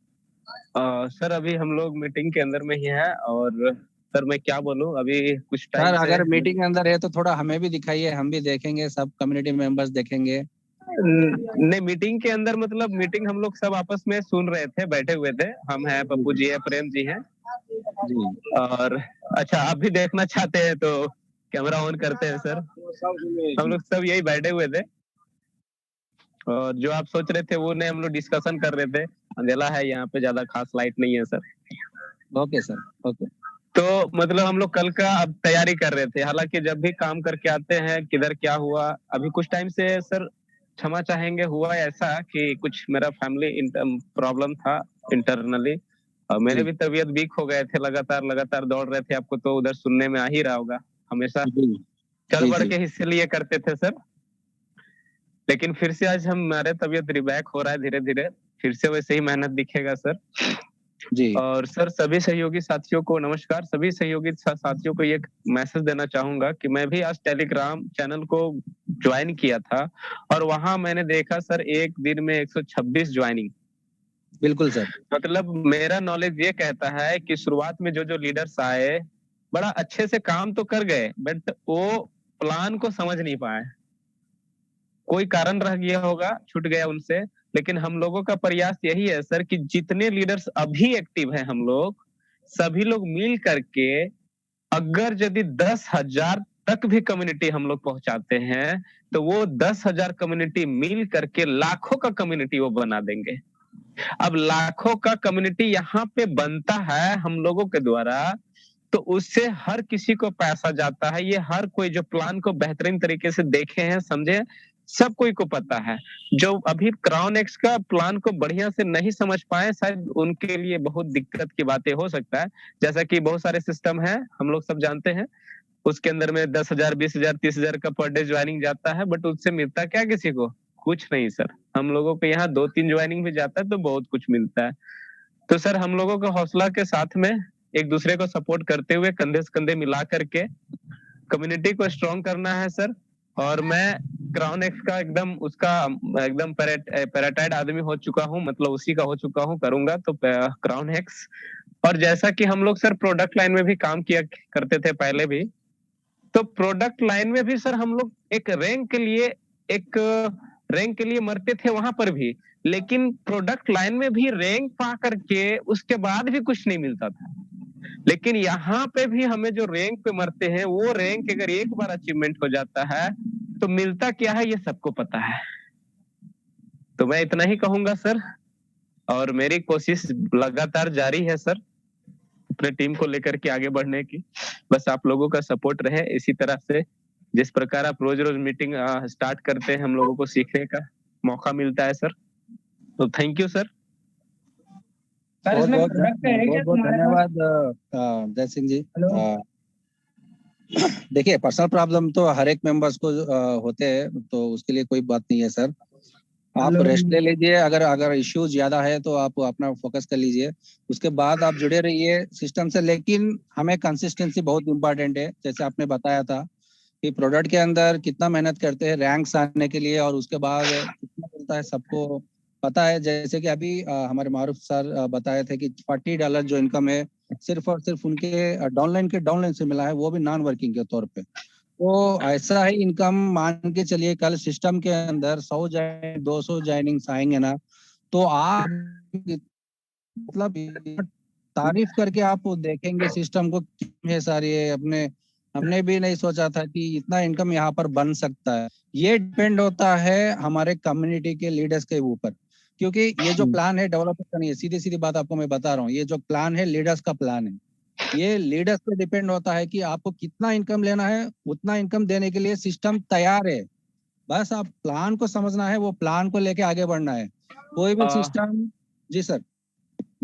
सर अभी हम लोग मीटिंग के अंदर में ही हैं और सर मैं क्या बोलूं, अभी कुछ टाइम सर से अगर मीटिंग के अंदर है तो थोड़ा हमें भी दिखाइए, हम भी देखेंगे, सब कम्युनिटी मेंबर्स देखेंगे। नहीं, मीटिंग के अंदर मतलब मीटिंग हम लोग सब आपस में सुन रहे थे, बैठे हुए थे। हम हैं, पप्पू जी है, प्रेम जी हैं जी। और अच्छा आप भी देखना चाहते हैं तो कैमरा ऑन करते हैं सर। हम लोग सब यही बैठे हुए थे और जो आप सोच रहे थे वो नहीं, हम लोग डिस्कशन कर रहे थे। अंधेला है यहाँ पे, ज्यादा खास लाइट नहीं है सर। Okay sir, okay. तो मतलब हम लोग कल का अब तैयारी कर रहे थे। हालांकि जब भी काम करके आते हैं किधर क्या हुआ, अभी कुछ टाइम से सर क्षमा चाहेंगे, हुआ ऐसा कि कुछ मेरा फैमिली प्रॉब्लम था इंटरनली और मेरे भी तबीयत वीक हो गए थे। लगातार दौड़ रहे थे, आपको तो उधर सुनने में आ ही रहा होगा। हमेशा चढ़ बढ़ के हिस्से लिए करते थे सर, लेकिन फिर से आज हमारे तबीयत रिबैक हो रहा है धीरे धीरे, फिर से वैसे ही मेहनत दिखेगा सर। जी। और सर सभी सहयोगी साथियों को नमस्कार। सभी सहयोगी साथियों को ये मैसेज देना चाहूंगा कि मैं भी आज टेलीग्राम चैनल को ज्वाइन किया था और वहां मैंने देखा सर एक दिन में 126 ज्वाइनिंग। बिल्कुल सर। मतलब मेरा नॉलेज ये कहता है कि शुरुआत में जो जो लीडर्स आए बड़ा अच्छे से काम तो कर गए, बट वो प्लान को समझ नहीं पाए। कोई कारण रह गया होगा, छूट गया उनसे। लेकिन हम लोगों का प्रयास यही है सर कि जितने लीडर्स अभी एक्टिव हैं हम लोग सभी लोग मिल करके अगर यदि 10,000 तक भी कम्युनिटी हम लोग पहुंचाते हैं तो वो 10,000 कम्युनिटी मिल करके लाखों का कम्युनिटी वो बना देंगे। अब लाखों का कम्युनिटी यहाँ पे बनता है हम लोगों के द्वारा, तो उससे हर किसी को पैसा जाता है। ये हर कोई जो प्लान को बेहतरीन तरीके से देखे हैं, समझे, सब कोई को पता है। जो अभी क्राउन एक्स का प्लान को बढ़िया से नहीं समझ पाए, शायद उनके लिए बहुत दिक्कत की बातें हो सकता है। जैसा कि बहुत सारे सिस्टम है, हम लोग सब जानते हैं, उसके अंदर में 10,000, 20,000, 30,000 का पर डे ज्वाइनिंग जाता है, बट उससे मिलता क्या किसी को? कुछ नहीं सर। हम लोगों को यहाँ 2-3 ज्वाइनिंग भी जाता है तो बहुत कुछ मिलता है। तो सर हम लोगों को हौसला के साथ में एक दूसरे को सपोर्ट करते हुए कंधे से कंधे मिला करके कम्युनिटी को स्ट्रॉन्ग करना है सर। और मैं क्राउन एक्स का एकदम पैराटाइड आदमी हो चुका हूँ, मतलब उसी का हो चुका हूँ, करूंगा तो क्राउन एक्स। और जैसा कि हम लोग सर प्रोडक्ट लाइन में भी काम किया करते थे पहले भी, तो प्रोडक्ट लाइन में भी सर हम लोग एक रैंक के लिए मरते थे वहां पर भी, लेकिन प्रोडक्ट लाइन में भी रैंक पा करके उसके बाद भी कुछ नहीं मिलता था। लेकिन यहाँ पे भी हमें जो रैंक पे मरते हैं वो रैंक अगर एक बार अचीवमेंट हो जाता है तो मिलता क्या है ये सबको पता है। तो मैं इतना ही कहूंगा सर, और मेरी कोशिश लगातार जारी है सर अपने टीम को लेकर के आगे बढ़ने की। बस आप लोगों का सपोर्ट रहे इसी तरह से। जिस प्रकार आप रोज रोज मीटिंग स्टार्ट करते हैं, हम लोगों को सीखने का मौका मिलता है सर। तो थैंक यू सर। बहुत बहुत धन्यवाद जय सिंह जी। देखिए, पर्सनल प्रॉब्लम तो हर एक मेंबर्स को होते हैं, तो उसके लिए कोई बात नहीं है सर। आप हेलो। रेस्ट ले लीजिए, अगर अगर इश्यू ज्यादा है तो आप अपना फोकस कर लीजिए, उसके बाद आप जुड़े रहिए सिस्टम से। लेकिन हमें कंसिस्टेंसी बहुत इंपॉर्टेंट है, जैसे आपने बताया था कि प्रोडक्ट के अंदर कितना मेहनत करते हैं रैंक्स आने के लिए, और उसके बाद कितना मिलता है सबको पता है। जैसे कि अभी हमारे मारूफ सर बताए थे कि $40 जो इनकम है सिर्फ और सिर्फ उनके डाउनलाइन से मिला है, वो भी नॉन वर्किंग के तौर पे। तो ऐसा है इनकम, मान के चलिए कल सिस्टम के अंदर 200 ज्वाइनिंग्स आएंगे ना, तो आप मतलब तारीफ करके आप देखेंगे सिस्टम को कितने सारी है। अपने हमने भी नहीं सोचा था कि इतना इनकम यहाँ पर बन सकता है। ये डिपेंड होता है हमारे कम्युनिटी के लीडर्स के ऊपर, क्योंकि ये जो प्लान है डेवलपर का नहीं है, सीधी सीधी बात आपको मैं बता रहा हूँ, ये जो प्लान है लीडर्स का प्लान है। ये लीडर्स पे डिपेंड होता है कि आपको कितना इनकम लेना है, उतना इनकम देने के लिए सिस्टम तैयार है। बस आप प्लान को समझना है, वो प्लान को लेके आगे बढ़ना है। कोई भी सिस्टम। जी सर।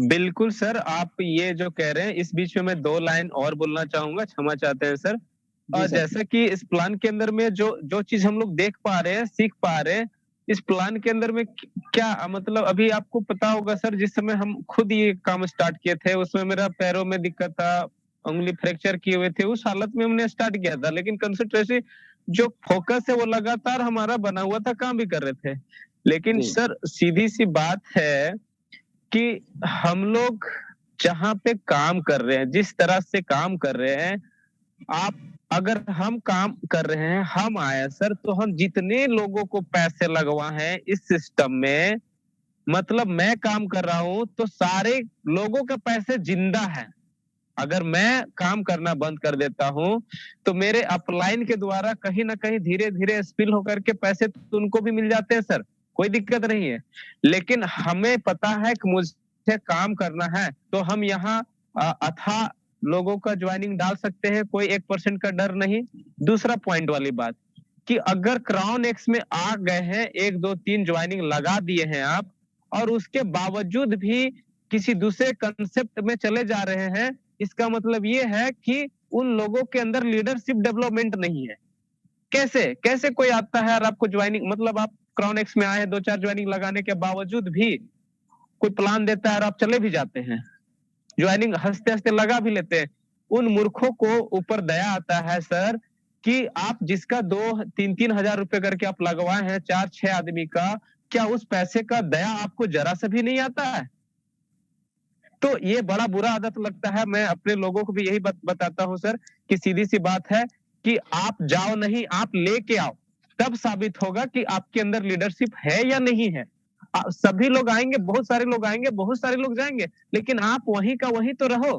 बिल्कुल सर, आप ये जो कह रहे हैं, इस बीच में मैं 2 लाइन और बोलना चाहूंगा, क्षमा चाहते हैं सर। जी सर। जैसा कि इस प्लान के अंदर में जो जो चीज हम लोग देख पा रहे हैं, सीख पा रहे हैं, इस प्लान के अंदर में क्या मतलब अभी आपको पता होगा सर, जिस समय हम खुद ये काम स्टार्ट किए थे उसमें मेरा पैरों में दिक्कत था, उंगली फ्रैक्चर किए हुए थे, उस हालत में हमने स्टार्ट किया था, लेकिन कंसंट्रेशन जो फोकस है वो लगातार हमारा बना हुआ था, काम भी कर रहे थे। लेकिन सर सीधी सी बात है कि हम लोग जहाँ पे काम कर रहे हैं, जिस तरह से काम कर रहे हैं, आप अगर हम काम कर रहे हैं, हम आए सर, तो हम जितने लोगों को पैसे लगवा हैं इस सिस्टम में, मतलब मैं काम कर रहा हूं तो सारे लोगों के पैसे जिंदा है। अगर मैं काम करना बंद कर देता हूं तो मेरे अपलाइन के द्वारा कहीं ना कहीं धीरे धीरे स्पिल होकर के पैसे तो उनको भी मिल जाते हैं सर, कोई दिक्कत नहीं है। लेकिन हमें पता है कि मुझे काम करना है, तो हम यहाँ अथाह लोगों का ज्वाइनिंग डाल सकते हैं, कोई 1% का डर नहीं। दूसरा पॉइंट वाली बात कि अगर क्राउन एक्स में आ गए हैं, 1 2 3 ज्वाइनिंग लगा दिए हैं आप, और उसके बावजूद भी किसी दूसरे कंसेप्ट में चले जा रहे हैं, इसका मतलब ये है कि उन लोगों के अंदर लीडरशिप डेवलपमेंट नहीं है। कैसे कैसे कोई आता है और आपको ज्वाइनिंग, मतलब आप क्राउन एक्स में आए हैं, 2-4 ज्वाइनिंग लगाने के बावजूद भी कोई प्लान देता है और आप चले भी जाते हैं, ज्वाइनिंग हंसते हंसते लगा भी लेते हैं। उन मूर्खों को ऊपर दया आता है सर कि आप जिसका 2-3 हजार रुपए करके आप लगवाए हैं 4-6 आदमी का, क्या उस पैसे का दया आपको जरा सा भी नहीं आता है? तो ये बड़ा बुरा आदत लगता है। मैं अपने लोगों को भी यही बताता हूं सर कि सीधी सी बात है कि आप जाओ नहीं, आप लेके आओ, तब साबित होगा कि आपके अंदर लीडरशिप है या नहीं है। सभी लोग आएंगे, बहुत सारे लोग आएंगे, बहुत सारे लोग जाएंगे, लेकिन आप वहीं का वहीं तो रहो।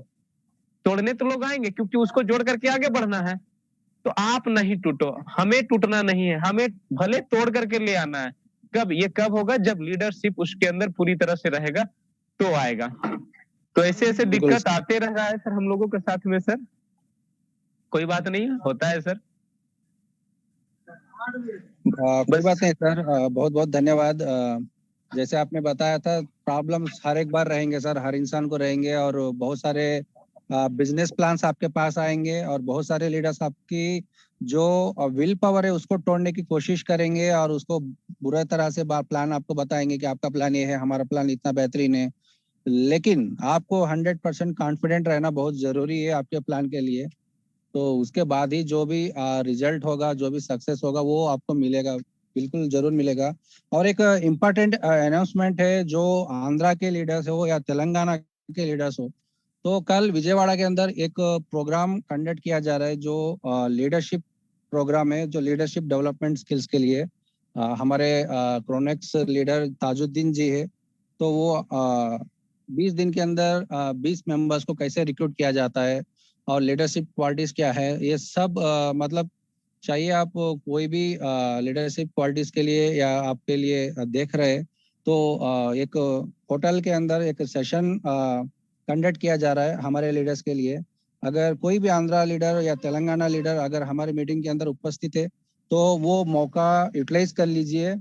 तोड़ने तो लोग आएंगे क्योंकि उसको जोड़ करके आगे बढ़ना है। तो आप नहीं टूटो, हमें टूटना नहीं है, हमें भले तोड़ करके ले आना है। कब ये कब होगा? जब लीडरशिप उसके अंदर पूरी तरह से रहेगा तो आएगा। तो ऐसे ऐसे दिक्कत आते रह रहा है सर हम लोगों के साथ में सर, कोई बात नहीं होता है सर। कोई बात नहीं सर, बहुत बहुत धन्यवाद। जैसे आपने बताया था, प्रॉब्लम्स हर एक बार रहेंगे सर, हर इंसान को रहेंगे, और बहुत सारे बिजनेस प्लान्स आपके पास आएंगे, और बहुत सारे लीडर्स आपकी जो विल पावर है उसको तोड़ने की कोशिश करेंगे, और उसको बुरा तरह से प्लान आपको बताएंगे कि आपका प्लान ये है, हमारा प्लान इतना बेहतरीन है। लेकिन आपको 100% कॉन्फिडेंट रहना बहुत जरूरी है आपके प्लान के लिए। तो उसके बाद ही जो भी रिजल्ट होगा, जो भी सक्सेस होगा, वो आपको मिलेगा, बिल्कुल जरूर मिलेगा। और एक इम्पोर्टेंट अनाउंसमेंट है, जो आंध्रा के लीडर्स हो या तेलंगाना के लीडर्स हो, तो कल विजयवाड़ा के अंदर एक प्रोग्राम कंडक्ट किया जा रहा है, जो लीडरशिप प्रोग्राम है, जो लीडरशिप डेवलपमेंट स्किल्स के लिए हमारे क्रोनेक्स लीडर ताजुद्दीन जी है। तो वो 20 दिन के अंदर 20 मेंबर्स को कैसे रिक्रूट किया जाता है, और लीडरशिप क्वालिटीज क्या है, ये सब मतलब चाहिए आप कोई भी लीडरशिप क्वालिटीज के लिए या आपके लिए देख रहे हैं, तो एक होटल के अंदर एक सेशन कंडक्ट किया जा रहा है हमारे लीडर्स के लिए। अगर कोई भी आंध्रा लीडर या तेलंगाना लीडर अगर हमारी मीटिंग के अंदर उपस्थित है, तो वो मौका यूटिलाइज कर लीजिए।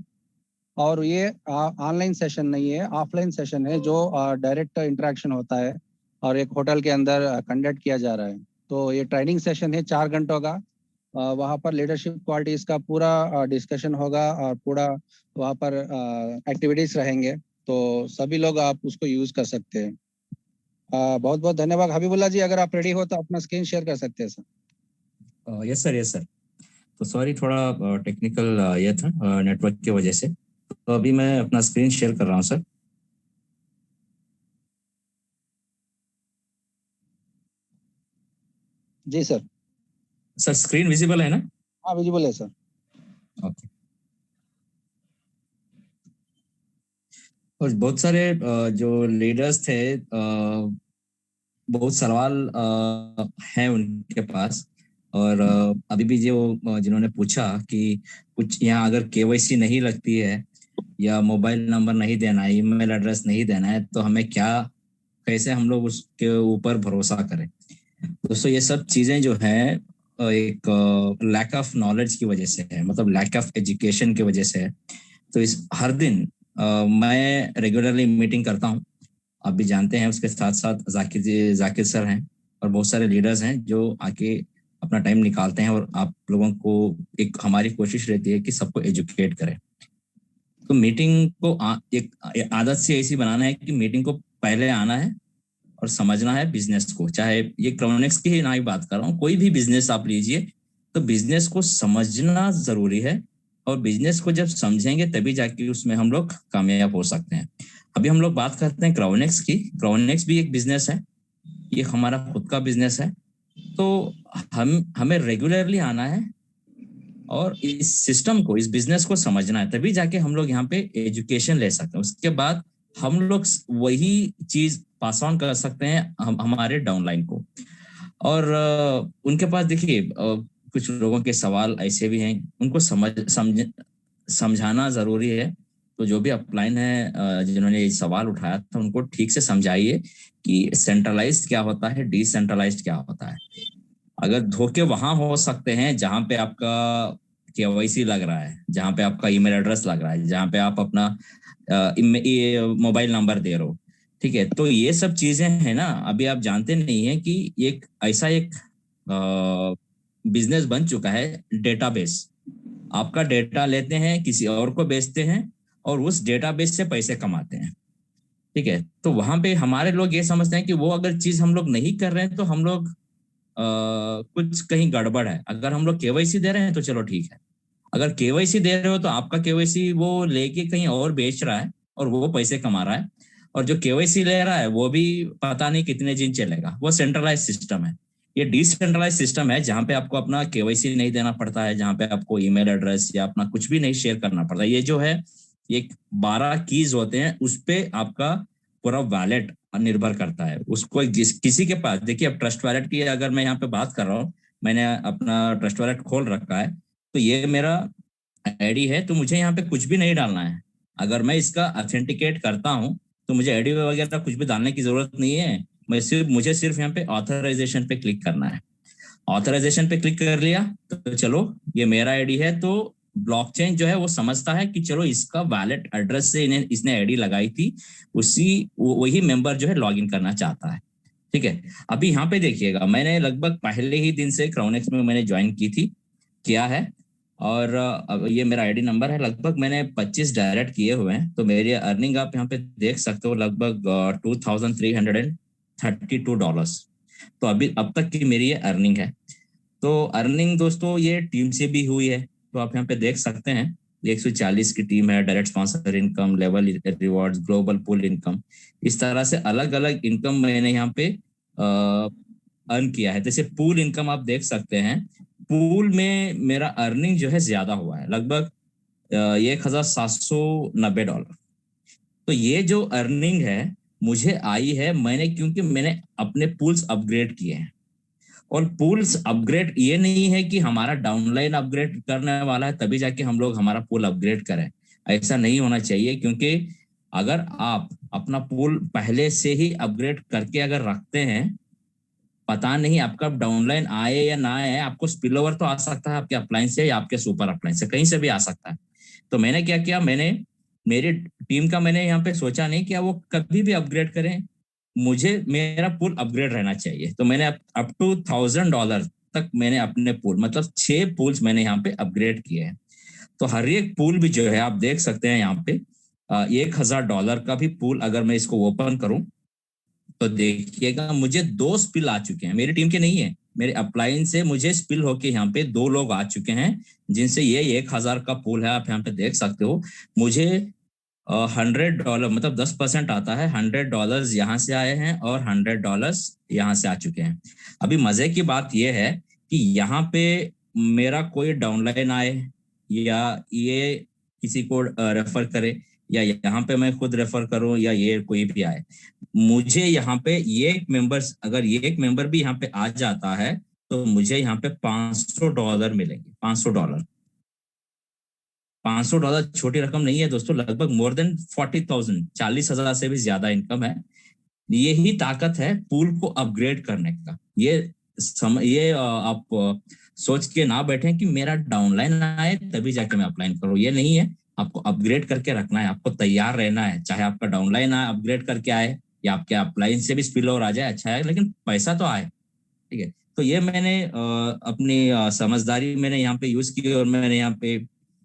और ये ऑनलाइन सेशन नहीं है, ऑफलाइन सेशन है, जो डायरेक्ट इंटरेक्शन होता है और एक होटल के अंदर कंडक्ट किया जा रहा है। तो ये ट्रेनिंग सेशन है 4 घंटों का। वहाँ पर लीडरशिप क्वालिटीज का पूरा डिस्कशन होगा और पूरा वहाँ पर एक्टिविटीज रहेंगे, तो सभी लोग आप उसको यूज कर सकते हैं। बहुत बहुत धन्यवाद। हबीबुल्ला जी, अगर आप रेडी हो तो अपना स्क्रीन शेयर कर सकते हैं सर। Yes sir. तो सॉरी, थोड़ा टेक्निकल ये था नेटवर्क की वजह से। तो अभी मैं अपना स्क्रीन शेयर कर रहा हूँ सर। जी सर। सर स्क्रीन विजिबल है ना? हाँ विजिबल है सर। ओके। और बहुत सारे जो लीडर्स थे, बहुत सवाल हैं उनके पास। और अभी भी जो जिन्होंने पूछा कि कुछ यहाँ अगर केवाईसी नहीं लगती है या मोबाइल नंबर नहीं देना है, ईमेल एड्रेस नहीं देना है, तो हमें कैसे हम लोग उसके ऊपर भरोसा करें। दोस्तों ये सब चीजें जो है एक लैक ऑफ नॉलेज की वजह से है, मतलब लैक ऑफ एजुकेशन की वजह से है। तो इस हर दिन मैं रेगुलरली मीटिंग करता हूँ, आप भी जानते हैं। उसके साथ साथ जाकिर सर हैं और बहुत सारे लीडर्स हैं जो आके अपना टाइम निकालते हैं, और आप लोगों को एक हमारी कोशिश रहती है कि सबको एजुकेट करें। तो मीटिंग को एक आदत से ऐसी बनाना है कि मीटिंग को पहले आना है और समझना है बिजनेस को। चाहे ये क्राउनेक्स की ही ना ही बात कर रहा हूँ, कोई भी बिजनेस आप लीजिए, तो बिजनेस को समझना जरूरी है। और बिजनेस को जब समझेंगे तभी जाके उसमें हम लोग कामयाब हो सकते हैं। अभी हम लोग बात करते हैं क्राउनेक्स की। क्राउनेक्स भी एक बिजनेस है, ये हमारा खुद का बिजनेस है। तो हमें रेगुलरली आना है और इस सिस्टम को, इस बिजनेस को समझना है, तभी जाके हम लोग यहाँ पे एजुकेशन ले सकते हैं। उसके बाद हम लोग वही चीज पास ऑन कर सकते हैं हमारे डाउनलाइन को। और उनके पास देखिए कुछ लोगों के सवाल ऐसे भी हैं, उनको समझाना जरूरी है। तो जो भी अपलाइन है जिन्होंने ये सवाल उठाया था, उनको ठीक से समझाइए कि सेंट्रलाइज्ड क्या होता है, डिसेंट्रलाइज्ड क्या होता है। अगर धोखे वहां हो सकते हैं जहां पे आपका केवाईसी लग रहा है, जहां पे आपका ईमेल एड्रेस लग रहा है, जहां पे आप अपना मोबाइल नंबर दे रहे हो, ठीक है। तो ये सब चीजें हैं ना, अभी आप जानते नहीं है कि एक ऐसा एक बिजनेस बन चुका है, डेटाबेस। आपका डेटा लेते हैं, किसी और को बेचते हैं और उस डेटाबेस से पैसे कमाते हैं, ठीक है। तो वहां पे हमारे लोग ये समझते हैं कि वो अगर चीज हम लोग नहीं कर रहे हैं तो हम लोग कुछ कहीं गड़बड़ है। अगर हम लोग केवाईसी दे रहे हैं तो चलो ठीक है, अगर केवाईसी दे रहे हो तो आपका केवाईसी वो लेके कहीं और बेच रहा है और वो पैसे कमा रहा है, और जो केवाईसी ले रहा है वो भी पता नहीं कितने दिन चलेगा। वो सेंट्रलाइज सिस्टम है। ये डिसेंट्रलाइज सिस्टम है जहां पे आपको अपना केवाईसी नहीं देना पड़ता है, जहां पे आपको ईमेल एड्रेस या अपना कुछ भी नहीं शेयर करना पड़ता है। ये जो है ये 12 कीज होते हैं, उस पे आपका पूरा वैलेट निर्भर करता है। उसको किसी के पास, देखिए अब ट्रस्ट वैलेट की अगर मैं यहाँ पे बात कर रहा हूँ, मैंने अपना ट्रस्ट वैलेट खोल रखा है, तो ये मेरा आईडी है, तो मुझे यहाँ पे कुछ भी नहीं डालना है। अगर मैं इसका ऑथेंटिकेट करता हूँ तो मुझे आईडी वगैरह कुछ भी डालने की जरूरत नहीं है। मुझे सिर्फ यहाँ पे ऑथराइजेशन पे क्लिक करना है। ऑथराइजेशन पे क्लिक कर लिया तो चलो ये मेरा आईडी है। तो ब्लॉकचेन जो है वो समझता है कि चलो इसका वैलेट एड्रेस से इसने आईडी लगाई थी, वही मेंबर जो है लॉगिन करना चाहता है, ठीक है। अभी यहाँ पे देखिएगा, मैंने लगभग पहले ही दिन से क्राउनेक्स में मैंने ज्वाइन की थी, किया है, और अब ये मेरा आईडी नंबर है। लगभग मैंने 25 डायरेक्ट किए हुए हैं। तो मेरी अर्निंग आप यहाँ पे देख सकते हो, लगभग $2,332। तो अभी अब तक की मेरी ये अर्निंग है। तो अर्निंग दोस्तों ये टीम से भी हुई है, तो आप यहाँ पे देख सकते हैं 140 की टीम है, direct sponsor income, level rewards, global pool income, इस तरह से अलग अलग इनकम मैंने यहाँ पे अर्न किया है। जैसे पूल इनकम आप देख सकते हैं, पूल में मेरा अर्निंग जो है ज्यादा हुआ है, लगभग $1,790। तो ये जो अर्निंग है मुझे आई है क्योंकि मैंने अपने पूल्स अपग्रेड किए हैं। और पूल्स अपग्रेड ये नहीं है कि हमारा डाउनलाइन अपग्रेड करने वाला है तभी जाके हम लोग हमारा पूल अपग्रेड करें, ऐसा नहीं होना चाहिए। क्योंकि अगर आप अपना पूल पहले से ही अपग्रेड करके अगर रखते हैं, पता नहीं आपका डाउनलाइन आए या ना आए, आपको स्पिल ओवर तो आ सकता है आपके अपलाइन से या आपके सुपर अपलाइन से, कहीं से भी आ सकता है। तो मैंने क्या किया, मेरी टीम का मैंने यहाँ पे सोचा नहीं कि वो कभी भी अपग्रेड करें, मुझे मेरा पूल अपग्रेड रहना चाहिए, तो मैंने अप टू $1000 तक मैंने अपने पूल, मतलब 6 पूल्स मैंने यहाँ पे अपग्रेड किए हैं। तो हर एक पूल भी जो है आप देख सकते हैं यहाँ पे $1000 का भी पूल अगर मैं इसको ओपन करूं तो देखिएगा मुझे 2 स्पिल आ चुके हैं, मेरी टीम के नहीं है, मेरे अपलाइन से मुझे स्पिल होके यहाँ पे 2 लोग आ चुके हैं, जिनसे ये 1000 का पूल है, आप यहाँ पे देख सकते हो। मुझे $100 मतलब 10% आता है, $100 यहाँ से आए हैं और $100 यहाँ से आ चुके हैं। अभी मजे की बात यह है कि यहाँ पे मेरा कोई डाउनलाइन आए या ये किसी को रेफर करे या यहाँ पे मैं खुद रेफर करूं या ये कोई भी आए, मुझे यहाँ पे ये मेंबर्स, अगर ये एक मेंबर भी यहाँ पे आ जाता है तो मुझे यहाँ पे $500 मिलेंगे। $500 छोटी रकम नहीं है दोस्तों, लगभग मोर देन 40,000, 40,000 से भी ज्यादा इनकम है। यही ताकत है पूल को अपग्रेड करने का। ये आप सोच के ना बैठे कि मेरा डाउनलाइन आए तभी जाके मैं अपलाइन करूँ, ये नहीं है। आपको अपग्रेड करके रखना है, आपको तैयार रहना है, चाहे आपका डाउनलाइन आए अपग्रेड करके आए या आपके अपलाइन से भी स्पिल ओवर आ जाए, अच्छा है, लेकिन पैसा तो आए, ठीक है। तो ये मैंने अपनी समझदारी मैंने यहाँ पे यूज की और मैंने यहाँ पे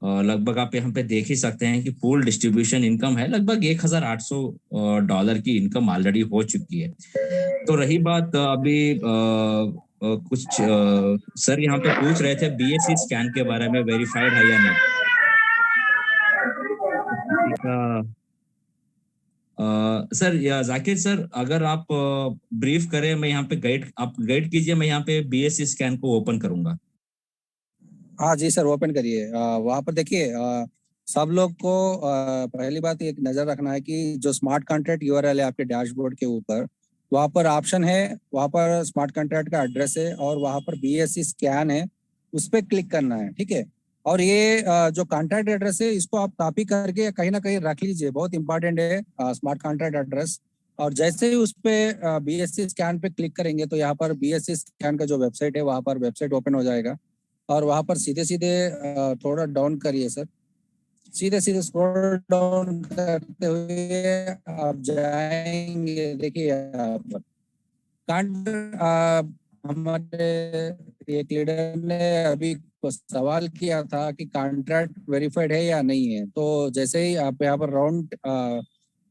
लगभग आप यहाँ पे देख ही सकते हैं कि पूल डिस्ट्रीब्यूशन इनकम है लगभग $1800 की इनकम ऑलरेडी हो चुकी है। तो रही बात अभी कुछ सर यहाँ पे पूछ रहे थे BSc स्कैन के बारे में, वेरीफाइड है या नहीं। सर या जाकिर सर, अगर आप ब्रीफ करें, मैं यहाँ पे आप गाइड कीजिए, मैं यहाँ पे BSc स्कैन को ओपन करूंगा। हाँ जी सर, ओपन करिए। वहाँ पर देखिए सब लोग को पहली बात एक नजर रखना है कि जो स्मार्ट कॉन्ट्रैक्ट URL है आपके डैशबोर्ड के ऊपर, वहाँ पर ऑप्शन है, वहाँ पर स्मार्ट कॉन्ट्रैक्ट का एड्रेस है और वहाँ पर BSc स्कैन है, उस पर क्लिक करना है, ठीक है। और ये जो कॉन्ट्रैक्ट एड्रेस है इसको आप कॉपी करके कहीं ना कहीं रख लीजिए, बहुत इंपॉर्टेंट है स्मार्ट कॉन्ट्रैक्ट एड्रेस। और जैसे ही उस पर BSc स्कैन पे क्लिक करेंगे तो यहाँ पर BSc स्कैन का जो वेबसाइट है वहाँ पर वेबसाइट ओपन हो जाएगा और वहाँ पर सीधे सीधे थोड़ा डाउन करिए सर, सीधे सीधे स्क्रॉल डाउन करते हुए आप जाएंगे। देखिए यहाँ पर हमारे एक लीडर ने अभी सवाल किया था कि कॉन्ट्रैक्ट वेरीफाइड है या नहीं है। तो जैसे ही आप यहाँ पर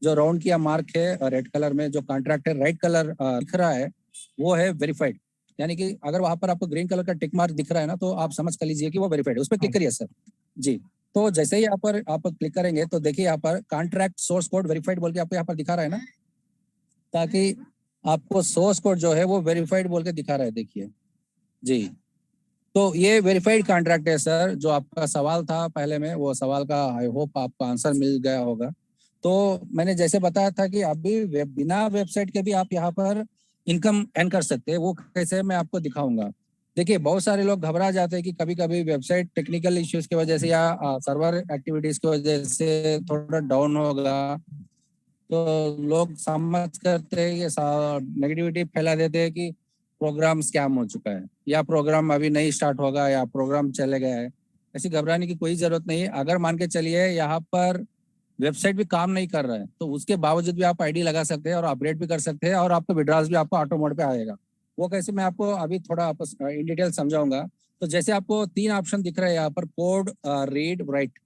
जो राउंड किया मार्क है रेड कलर में, जो कॉन्ट्रैक्ट है राइट कलर दिख रहा है वो है वेरीफाइड, यानी कि अगर वहां पर आपको ग्रीन कलर का टिक मार्क दिख रहा है ना तो आप समझ कर लीजिए कि वो वेरीफाइड है, उस पर क्लिक करिए सर जी। तो जैसे ही यहाँ पर आप क्लिक करेंगे तो देखिए यहाँ पर कॉन्ट्रैक्ट सोर्स कोड वेरीफाइड बोल के आपको यहाँ पर दिखा रहा है ना, ताकि आपको सोर्स कोड जो है वो वेरीफाइड बोल के दिखा रहा है, देखिए जी। तो ये वेरीफाइड कॉन्ट्रैक्ट है सर। जो आपका सवाल था पहले में, वो सवाल का आई होप आपको आंसर मिल गया होगा। तो मैंने जैसे बताया था कि अभी बिना वेबसाइट के भी आप यहाँ पर इनकम अर्न कर सकते हैं। वो कैसे मैं आपको दिखाऊंगा। देखिए बहुत सारे लोग घबरा जाते हैं कि कभी कभी वेबसाइट टेक्निकल इश्यूज की वजह से या सर्वर एक्टिविटीज की वजह से थोड़ा डाउन होगा, तो लोग समझ करते हैं कि नेगेटिविटी फैला देते हैं कि प्रोग्राम स्कैम हो चुका है या प्रोग्राम अभी नहीं स्टार्ट होगा या प्रोग्राम चले गया है। ऐसी घबराने की कोई जरूरत नहीं है। अगर मान के चलिए यहाँ पर वेबसाइट भी काम नहीं कर रहा है तो उसके बावजूद भी आप आईडी लगा सकते हैं और अपडेट भी कर सकते हैं और आपका विड्रॉल्स भी आपको ऑटो मोड पे आएगा। वो कैसे मैं आपको अभी थोड़ा इन डिटेल समझाऊंगा। तो जैसे आपको 3 ऑप्शन दिख रहे हैं यहाँ पर, कोड, रीड, राइट।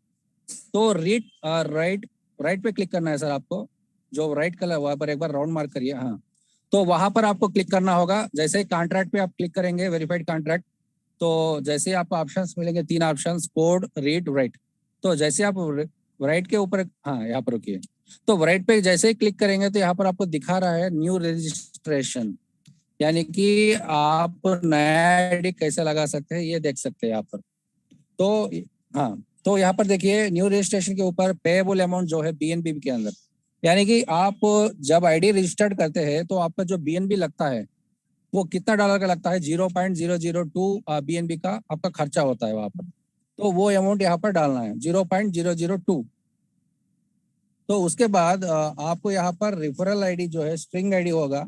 तो रीड राइट पे क्लिक करना है सर आपको, जो राइट कलर वहाँ पर एक बार राउंड मार्क करिए। हाँ, तो वहां पर आपको क्लिक करना होगा। जैसे ही कॉन्ट्रैक्ट पे आप क्लिक करेंगे वेरीफाइड कॉन्ट्रैक्ट, तो जैसे ही आपको ऑप्शंस मिलेंगे 3 ऑप्शंस, कोड, रीड, राइट। तो जैसे आप राइट के ऊपर, हाँ यहाँ पर रुकिए, तो राइट पे जैसे ही क्लिक करेंगे तो यहाँ पर आपको दिखा रहा है न्यू रजिस्ट्रेशन, यानी कि आप नया आईडी कैसे लगा सकते हैं ये देख सकते हैं यहाँ पर। तो हाँ, तो यहाँ पर देखिए न्यू रजिस्ट्रेशन के ऊपर पेएबल अमाउंट जो है BNB के अंदर, यानी कि आप जब आईडी रजिस्टर्ड करते हैं तो आपका जो BNB लगता है वो कितना डॉलर का लगता है, 0.002 BNB का आपका खर्चा होता है वहां पर। तो वो अमाउंट यहाँ पर डालना है 0.002। तो उसके बाद आपको यहाँ पर रेफरल आईडी जो है स्ट्रिंग आईडी होगा,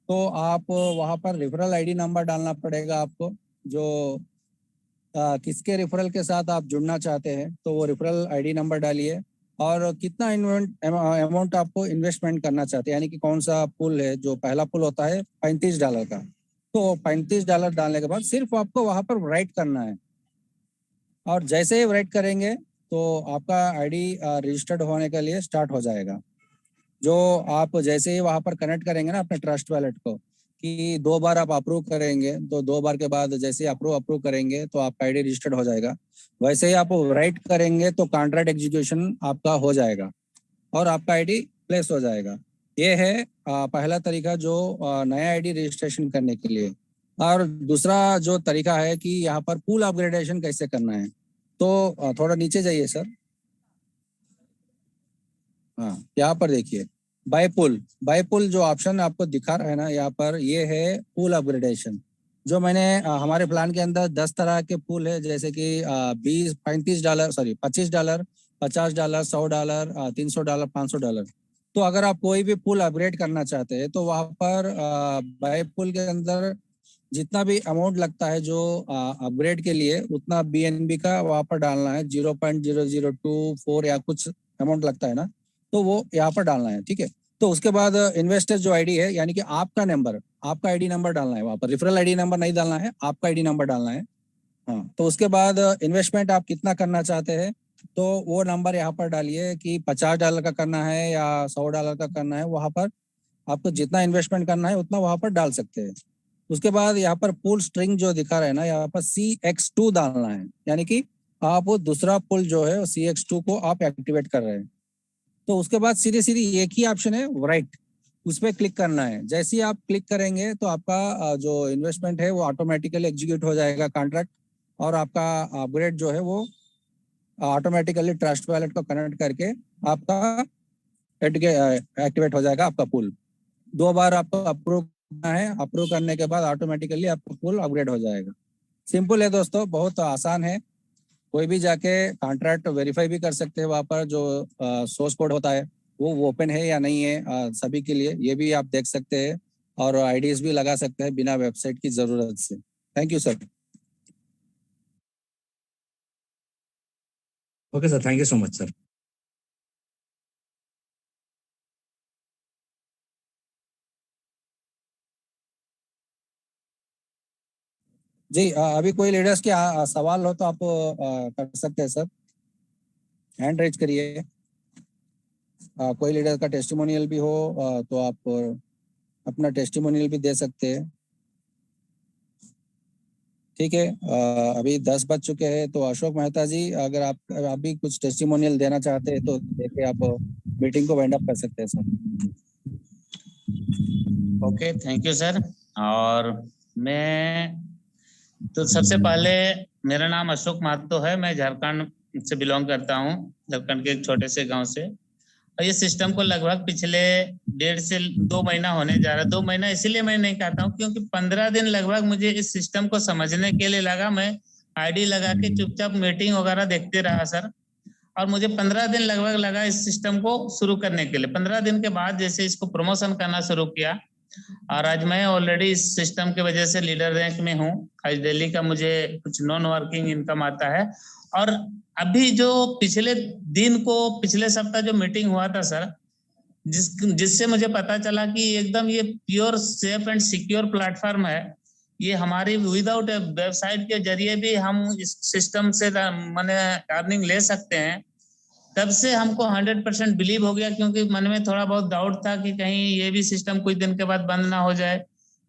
तो आप वहाँ पर रेफरल आईडी नंबर डालना पड़ेगा आपको, जो किसके रेफरल के साथ आप जुड़ना चाहते हैं। तो वो रेफरल आईडी नंबर डालिए और कितना अमाउंट आपको इन्वेस्टमेंट करना चाहते हैं, यानी कि कौन सा पुल है। जो पहला पुल होता है $35 का, तो $35 डालने के बाद सिर्फ आपको वहां पर राइट करना है, और जैसे ही राइट करेंगे तो आपका आईडी रजिस्टर्ड होने के लिए स्टार्ट हो जाएगा। जो आप जैसे ही वहां पर कनेक्ट करेंगे ना अपने ट्रस्ट वॉलेट को, कि 2 बार आप अप्रूव करेंगे, तो 2 बार के बाद जैसे अप्रूव करेंगे तो आपका आईडी रजिस्टर्ड हो जाएगा। वैसे ही आप राइट करेंगे तो कॉन्ट्रैक्ट एग्जीक्यूशन आपका हो जाएगा और आपका आईडी प्लेस हो जाएगा। ये है पहला तरीका जो नया आईडी रजिस्ट्रेशन करने के लिए। और दूसरा जो तरीका है कि यहाँ पर पूल अपग्रेडेशन कैसे करना है, तो थोड़ा नीचे जाइए सर। हाँ, यहाँ पर देखिए बाय पुल जो ऑप्शन आपको दिखा रहा है ना यहाँ पर, ये है पूल अपग्रेडेशन। जो मैंने हमारे प्लान के अंदर 10 तरह के पूल है, जैसे कि $25, $50, $100, $300, $500। तो अगर आप कोई भी पूल अपग्रेड करना चाहते हैं तो वहाँ पर बाय पुल के अंदर जितना भी अमाउंट लगता है जो अपग्रेड के लिए, उतना BNB का वहाँ पर डालना है। 0.0024 या कुछ अमाउंट लगता है ना, तो वो यहाँ पर डालना है, ठीक है। तो उसके बाद इन्वेस्टर जो आईडी है, यानी कि आपका आईडी नंबर डालना है वहाँ पर। रेफरल आईडी नंबर नहीं डालना है, आपका आईडी नंबर डालना है। हाँ, तो उसके बाद इन्वेस्टमेंट आप कितना करना चाहते हैं, तो वो नंबर यहाँ पर डालिए कि $50 का करना है या $100 का करना है। वहाँ पर आपको जितना इन्वेस्टमेंट करना है उतना वहाँ पर डाल सकते हैं। उसके बाद यहाँ पर पुल स्ट्रिंग जो दिखा रहा है ना, यहाँ पर CX2 डालना है, यानी कि आप वो दूसरा पुल जो है CX2 को आप एक्टिवेट कर रहे हैं। तो उसके बाद सीधी एक ही ऑप्शन है राइट, उस पर क्लिक करना है। जैसे ही आप क्लिक करेंगे तो आपका जो इन्वेस्टमेंट है वो ऑटोमेटिकली एग्जीक्यूट हो जाएगा कॉन्ट्रैक्ट, और आपका अपग्रेड जो है वो ऑटोमेटिकली ट्रस्ट वॉलेट को कनेक्ट करके आपका एक्टिवेट हो जाएगा आपका पुल। 2 बार आपको अप्रूव करना है, अप्रूव करने के बाद ऑटोमेटिकली आपका पुल अपग्रेड हो जाएगा। सिंपल है दोस्तों, बहुत आसान है। कोई भी जाके कॉन्ट्रैक्ट वेरीफाई भी कर सकते हैं वहाँ पर। जो सोर्स कोड होता है वो ओपन है या नहीं है सभी के लिए, ये भी आप देख सकते हैं, और आईडीज भी लगा सकते हैं बिना वेबसाइट की जरूरत से। Thank you sir. Okay sir, thank you so much sir. जी, अभी कोई लीडर्स के सवाल हो तो आप कर सकते हैं सर, हैंड रेज करिए। कोई लीडर का टेस्टिमोनियल भी हो तो आप अपना टेस्टिमोनियल भी दे सकते हैं। ठीक है, अभी 10 बज चुके हैं, तो अशोक मेहता जी, अगर आप भी कुछ टेस्टिमोनियल देना चाहते हैं तो देखिए आप मीटिंग को वाइंड अप कर सकते हैं sir. Okay, thank you sir. और मैं तो सबसे पहले, मेरा नाम अशोक महतो है, मैं झारखंड से बिलोंग करता हूँ, झारखंड के एक छोटे से गांव से। और ये सिस्टम को लगभग पिछले 1.5 से 2 महीना होने जा रहा है। 2 महीना इसीलिए मैं नहीं कहता हूँ क्योंकि 15 दिन लगभग मुझे इस सिस्टम को समझने के लिए लगा। मैं आईडी लगा के चुपचाप मीटिंग वगैरह देखते रहा सर, और मुझे 15 दिन लगभग लगा इस सिस्टम को शुरू करने के लिए। 15 दिन के बाद जैसे इसको प्रमोशन करना शुरू किया, और आज मैं ऑलरेडी इस सिस्टम की वजह से लीडर रैंक में हूँ। आज डेली का मुझे कुछ नॉन वर्किंग इनकम आता है। और अभी जो पिछले सप्ताह जो मीटिंग हुआ था सर, जिससे मुझे पता चला कि एकदम ये pure safe and secure platform है। ये हमारी विदाउट वेबसाइट के जरिए भी हम इस सिस्टम से माने अर्निंग ले सकते हैं। तब से हमको 100% बिलीव हो गया, क्योंकि मन में थोड़ा बहुत डाउट था कि कहीं ये भी सिस्टम कुछ दिन के बाद बंद ना हो जाए,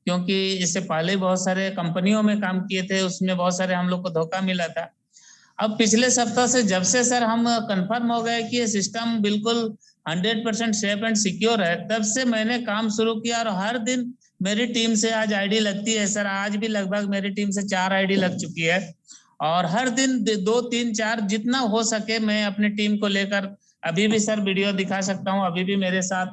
क्योंकि इससे पहले बहुत सारे कंपनियों में काम किए थे, उसमें बहुत सारे हम लोग को धोखा मिला था। अब पिछले सप्ताह से जब से सर हम कंफर्म हो गए कि ये सिस्टम बिल्कुल 100% सेफ एंड सिक्योर है, तब से मैंने काम शुरू किया। और हर दिन मेरी टीम से आज आईडी लगती है सर। आज भी लगभग मेरी टीम से 4 आईडी लग चुकी है, और हर दिन 2, 3, 4 जितना हो सके मैं अपनी टीम को लेकर, अभी भी सर वीडियो दिखा सकता हूँ। अभी भी मेरे साथ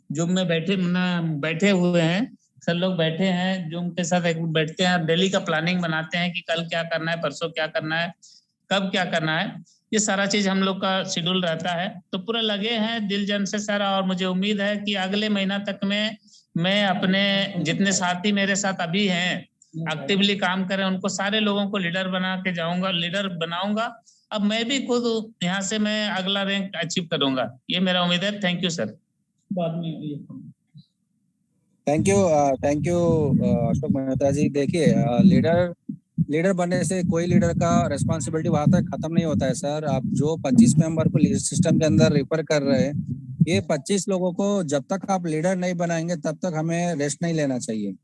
जूम में बैठे हुए हैं सर, लोग बैठे हैं जूम के साथ, एक बैठते हैं, डेली का प्लानिंग बनाते हैं कि कल क्या करना है, परसों क्या करना है, कब क्या करना है। ये सारा चीज हम लोग का शेड्यूल रहता है। तो पूरे लगे हैं दिल जन से सर, और मुझे उम्मीद है कि अगले महीना तक में मैं अपने जितने साथी मेरे साथ अभी हैं एक्टिवली काम करें, उनको सारे लोगों को लीडर बनाऊंगा, अब मैं भी खुद यहाँ से मैं अगला रैंक अचीव करूंगा, ये मेरा उम्मीद है। Thank you sir. बाद में थैंक यू अशोक मेहता जी। देखिए लीडर बनने से कोई लीडर का रिस्पॉन्सिबिलिटी वहां तक खत्म नहीं होता है सर। आप जो 25 मेंबर को सिस्टम के अंदर रिफर कर रहे हैं, ये 25 लोगों को जब तक आप लीडर नहीं बनाएंगे तब तक हमें रेस्ट नहीं लेना चाहिए।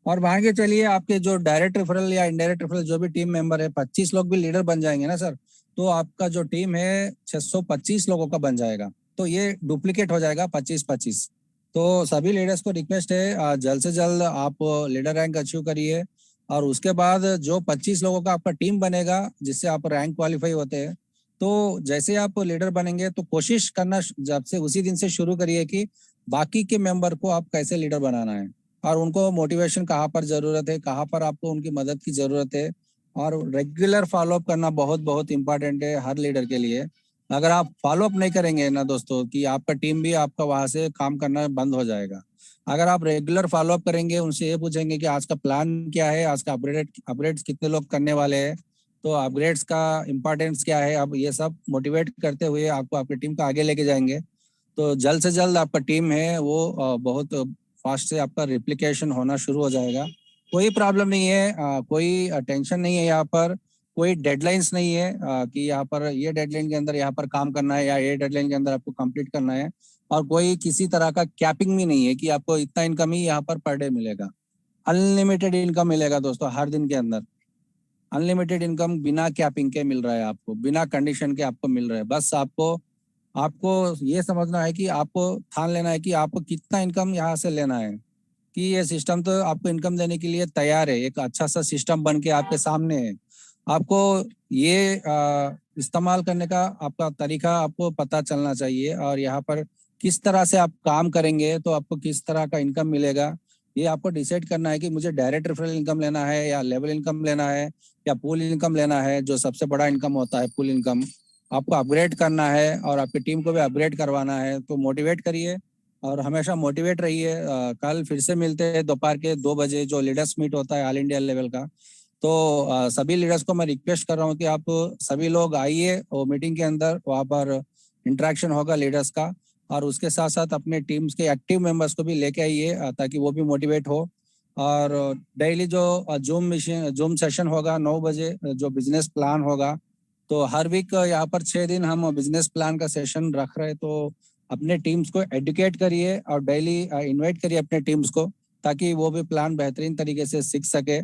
और मान के चलिए आपके जो डायरेक्ट रेफरल या इनडायरेक्ट रेफरल जो भी टीम मेंबर है, 25 लोग भी लीडर बन जाएंगे ना सर, तो आपका जो टीम है 625 लोगों का बन जाएगा। तो ये डुप्लीकेट हो जाएगा 25-25। तो सभी लीडर्स को रिक्वेस्ट है जल्द से जल्द आप लीडर रैंक अचीव करिए, और उसके बाद जो 25 लोगों का आपका टीम बनेगा जिससे आप रैंक क्वालिफाई होते हैं, तो जैसे आप लीडर बनेंगे तो कोशिश करना जब से उसी दिन से शुरू करिए कि बाकी के मेंबर को आप कैसे लीडर बनाना है, और उनको मोटिवेशन कहाँ पर जरूरत है, कहाँ पर आपको उनकी मदद की जरूरत है, और रेगुलर फॉलोअप करना बहुत बहुत इंपॉर्टेंट है हर लीडर के लिए। अगर आप फॉलोअप नहीं करेंगे ना दोस्तों, कि आपका टीम भी आपका वहां से काम करना बंद हो जाएगा। अगर आप रेगुलर फॉलोअप करेंगे, उनसे ये पूछेंगे कि आज का प्लान क्या है, आज का अपग्रेड्स कितने लोग करने वाले हैं, तो अपग्रेड्स का इम्पोर्टेंस क्या है, अब ये सब मोटिवेट करते हुए आपको आपकी टीम को आगे लेके जाएंगे, तो जल्द से जल्द आपका टीम है वो बहुत फास्ट से आपका रिप्लिकेशन होना शुरू हो जाएगा। कोई प्रॉब्लम नहीं है, कोई टेंशन नहीं है, यहाँ पर कोई डेडलाइंस नहीं है कि यहाँ पर ये डेडलाइन के अंदर यहाँ पर काम करना है या ये डेडलाइन के अंदर आपको कंप्लीट करना है, और कोई किसी तरह का कैपिंग भी नहीं है कि आपको इतना इनकम ही यहाँ पर पर डे मिलेगा। अनलिमिटेड इनकम मिलेगा दोस्तों हर दिन के अंदर। अनलिमिटेड इनकम बिना कैपिंग के मिल रहा है आपको, बिना कंडीशन के आपको मिल रहा है। बस आपको ये समझना है कि आपको ठान लेना है कि आपको कितना इनकम यहाँ से लेना है, कि ये सिस्टम तो आपको इनकम देने के लिए तैयार है, एक अच्छा सा सिस्टम बन के आपके सामने है। आपको ये इस्तेमाल करने का आपका तरीका आपको पता चलना चाहिए, और यहाँ पर किस तरह से आप काम करेंगे तो आपको किस तरह का इनकम मिलेगा, ये आपको डिसाइड करना है कि मुझे डायरेक्ट रेफरल इनकम लेना है या लेवल इनकम लेना है या पूल इनकम लेना है। जो सबसे बड़ा इनकम होता है पूल इनकम, आपको अपग्रेड करना है और आपकी टीम को भी अपग्रेड करवाना है। तो मोटिवेट करिए और हमेशा मोटिवेट रहिए। कल फिर से मिलते हैं दोपहर के 2 बजे, जो लीडर्स मीट होता है ऑल इंडिया लेवल का। तो सभी लीडर्स को मैं रिक्वेस्ट कर रहा हूँ कि आप सभी लोग आइए वो मीटिंग के अंदर, वहाँ पर इंटरेक्शन होगा लीडर्स का, और उसके साथ साथ अपने टीम्स के एक्टिव मेंबर्स को भी लेके आइए ताकि वो भी मोटिवेट हो। और डेली जो जूम सेशन होगा 9 बजे, जो बिजनेस प्लान होगा, तो हर वीक यहाँ पर 6 दिन हम बिजनेस प्लान का सेशन रख रहे हैं। तो अपने टीम्स को एडुकेट करिए और डेली इनवाइट करिए अपने टीम्स को, ताकि वो भी प्लान बेहतरीन तरीके से सीख सके।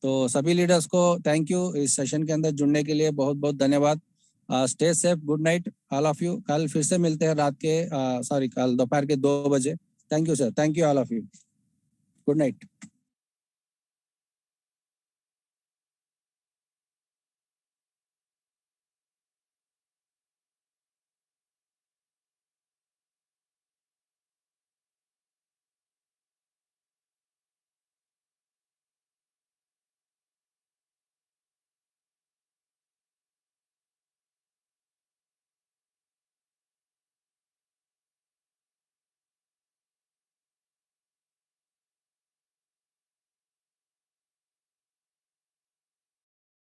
तो सभी लीडर्स को थैंक यू इस सेशन के अंदर जुड़ने के लिए, बहुत बहुत धन्यवाद। Stay safe, good night all of you. कल फिर से मिलते हैं कल दोपहर के 2 बजे। Thank you sir, thank you all of you, good night.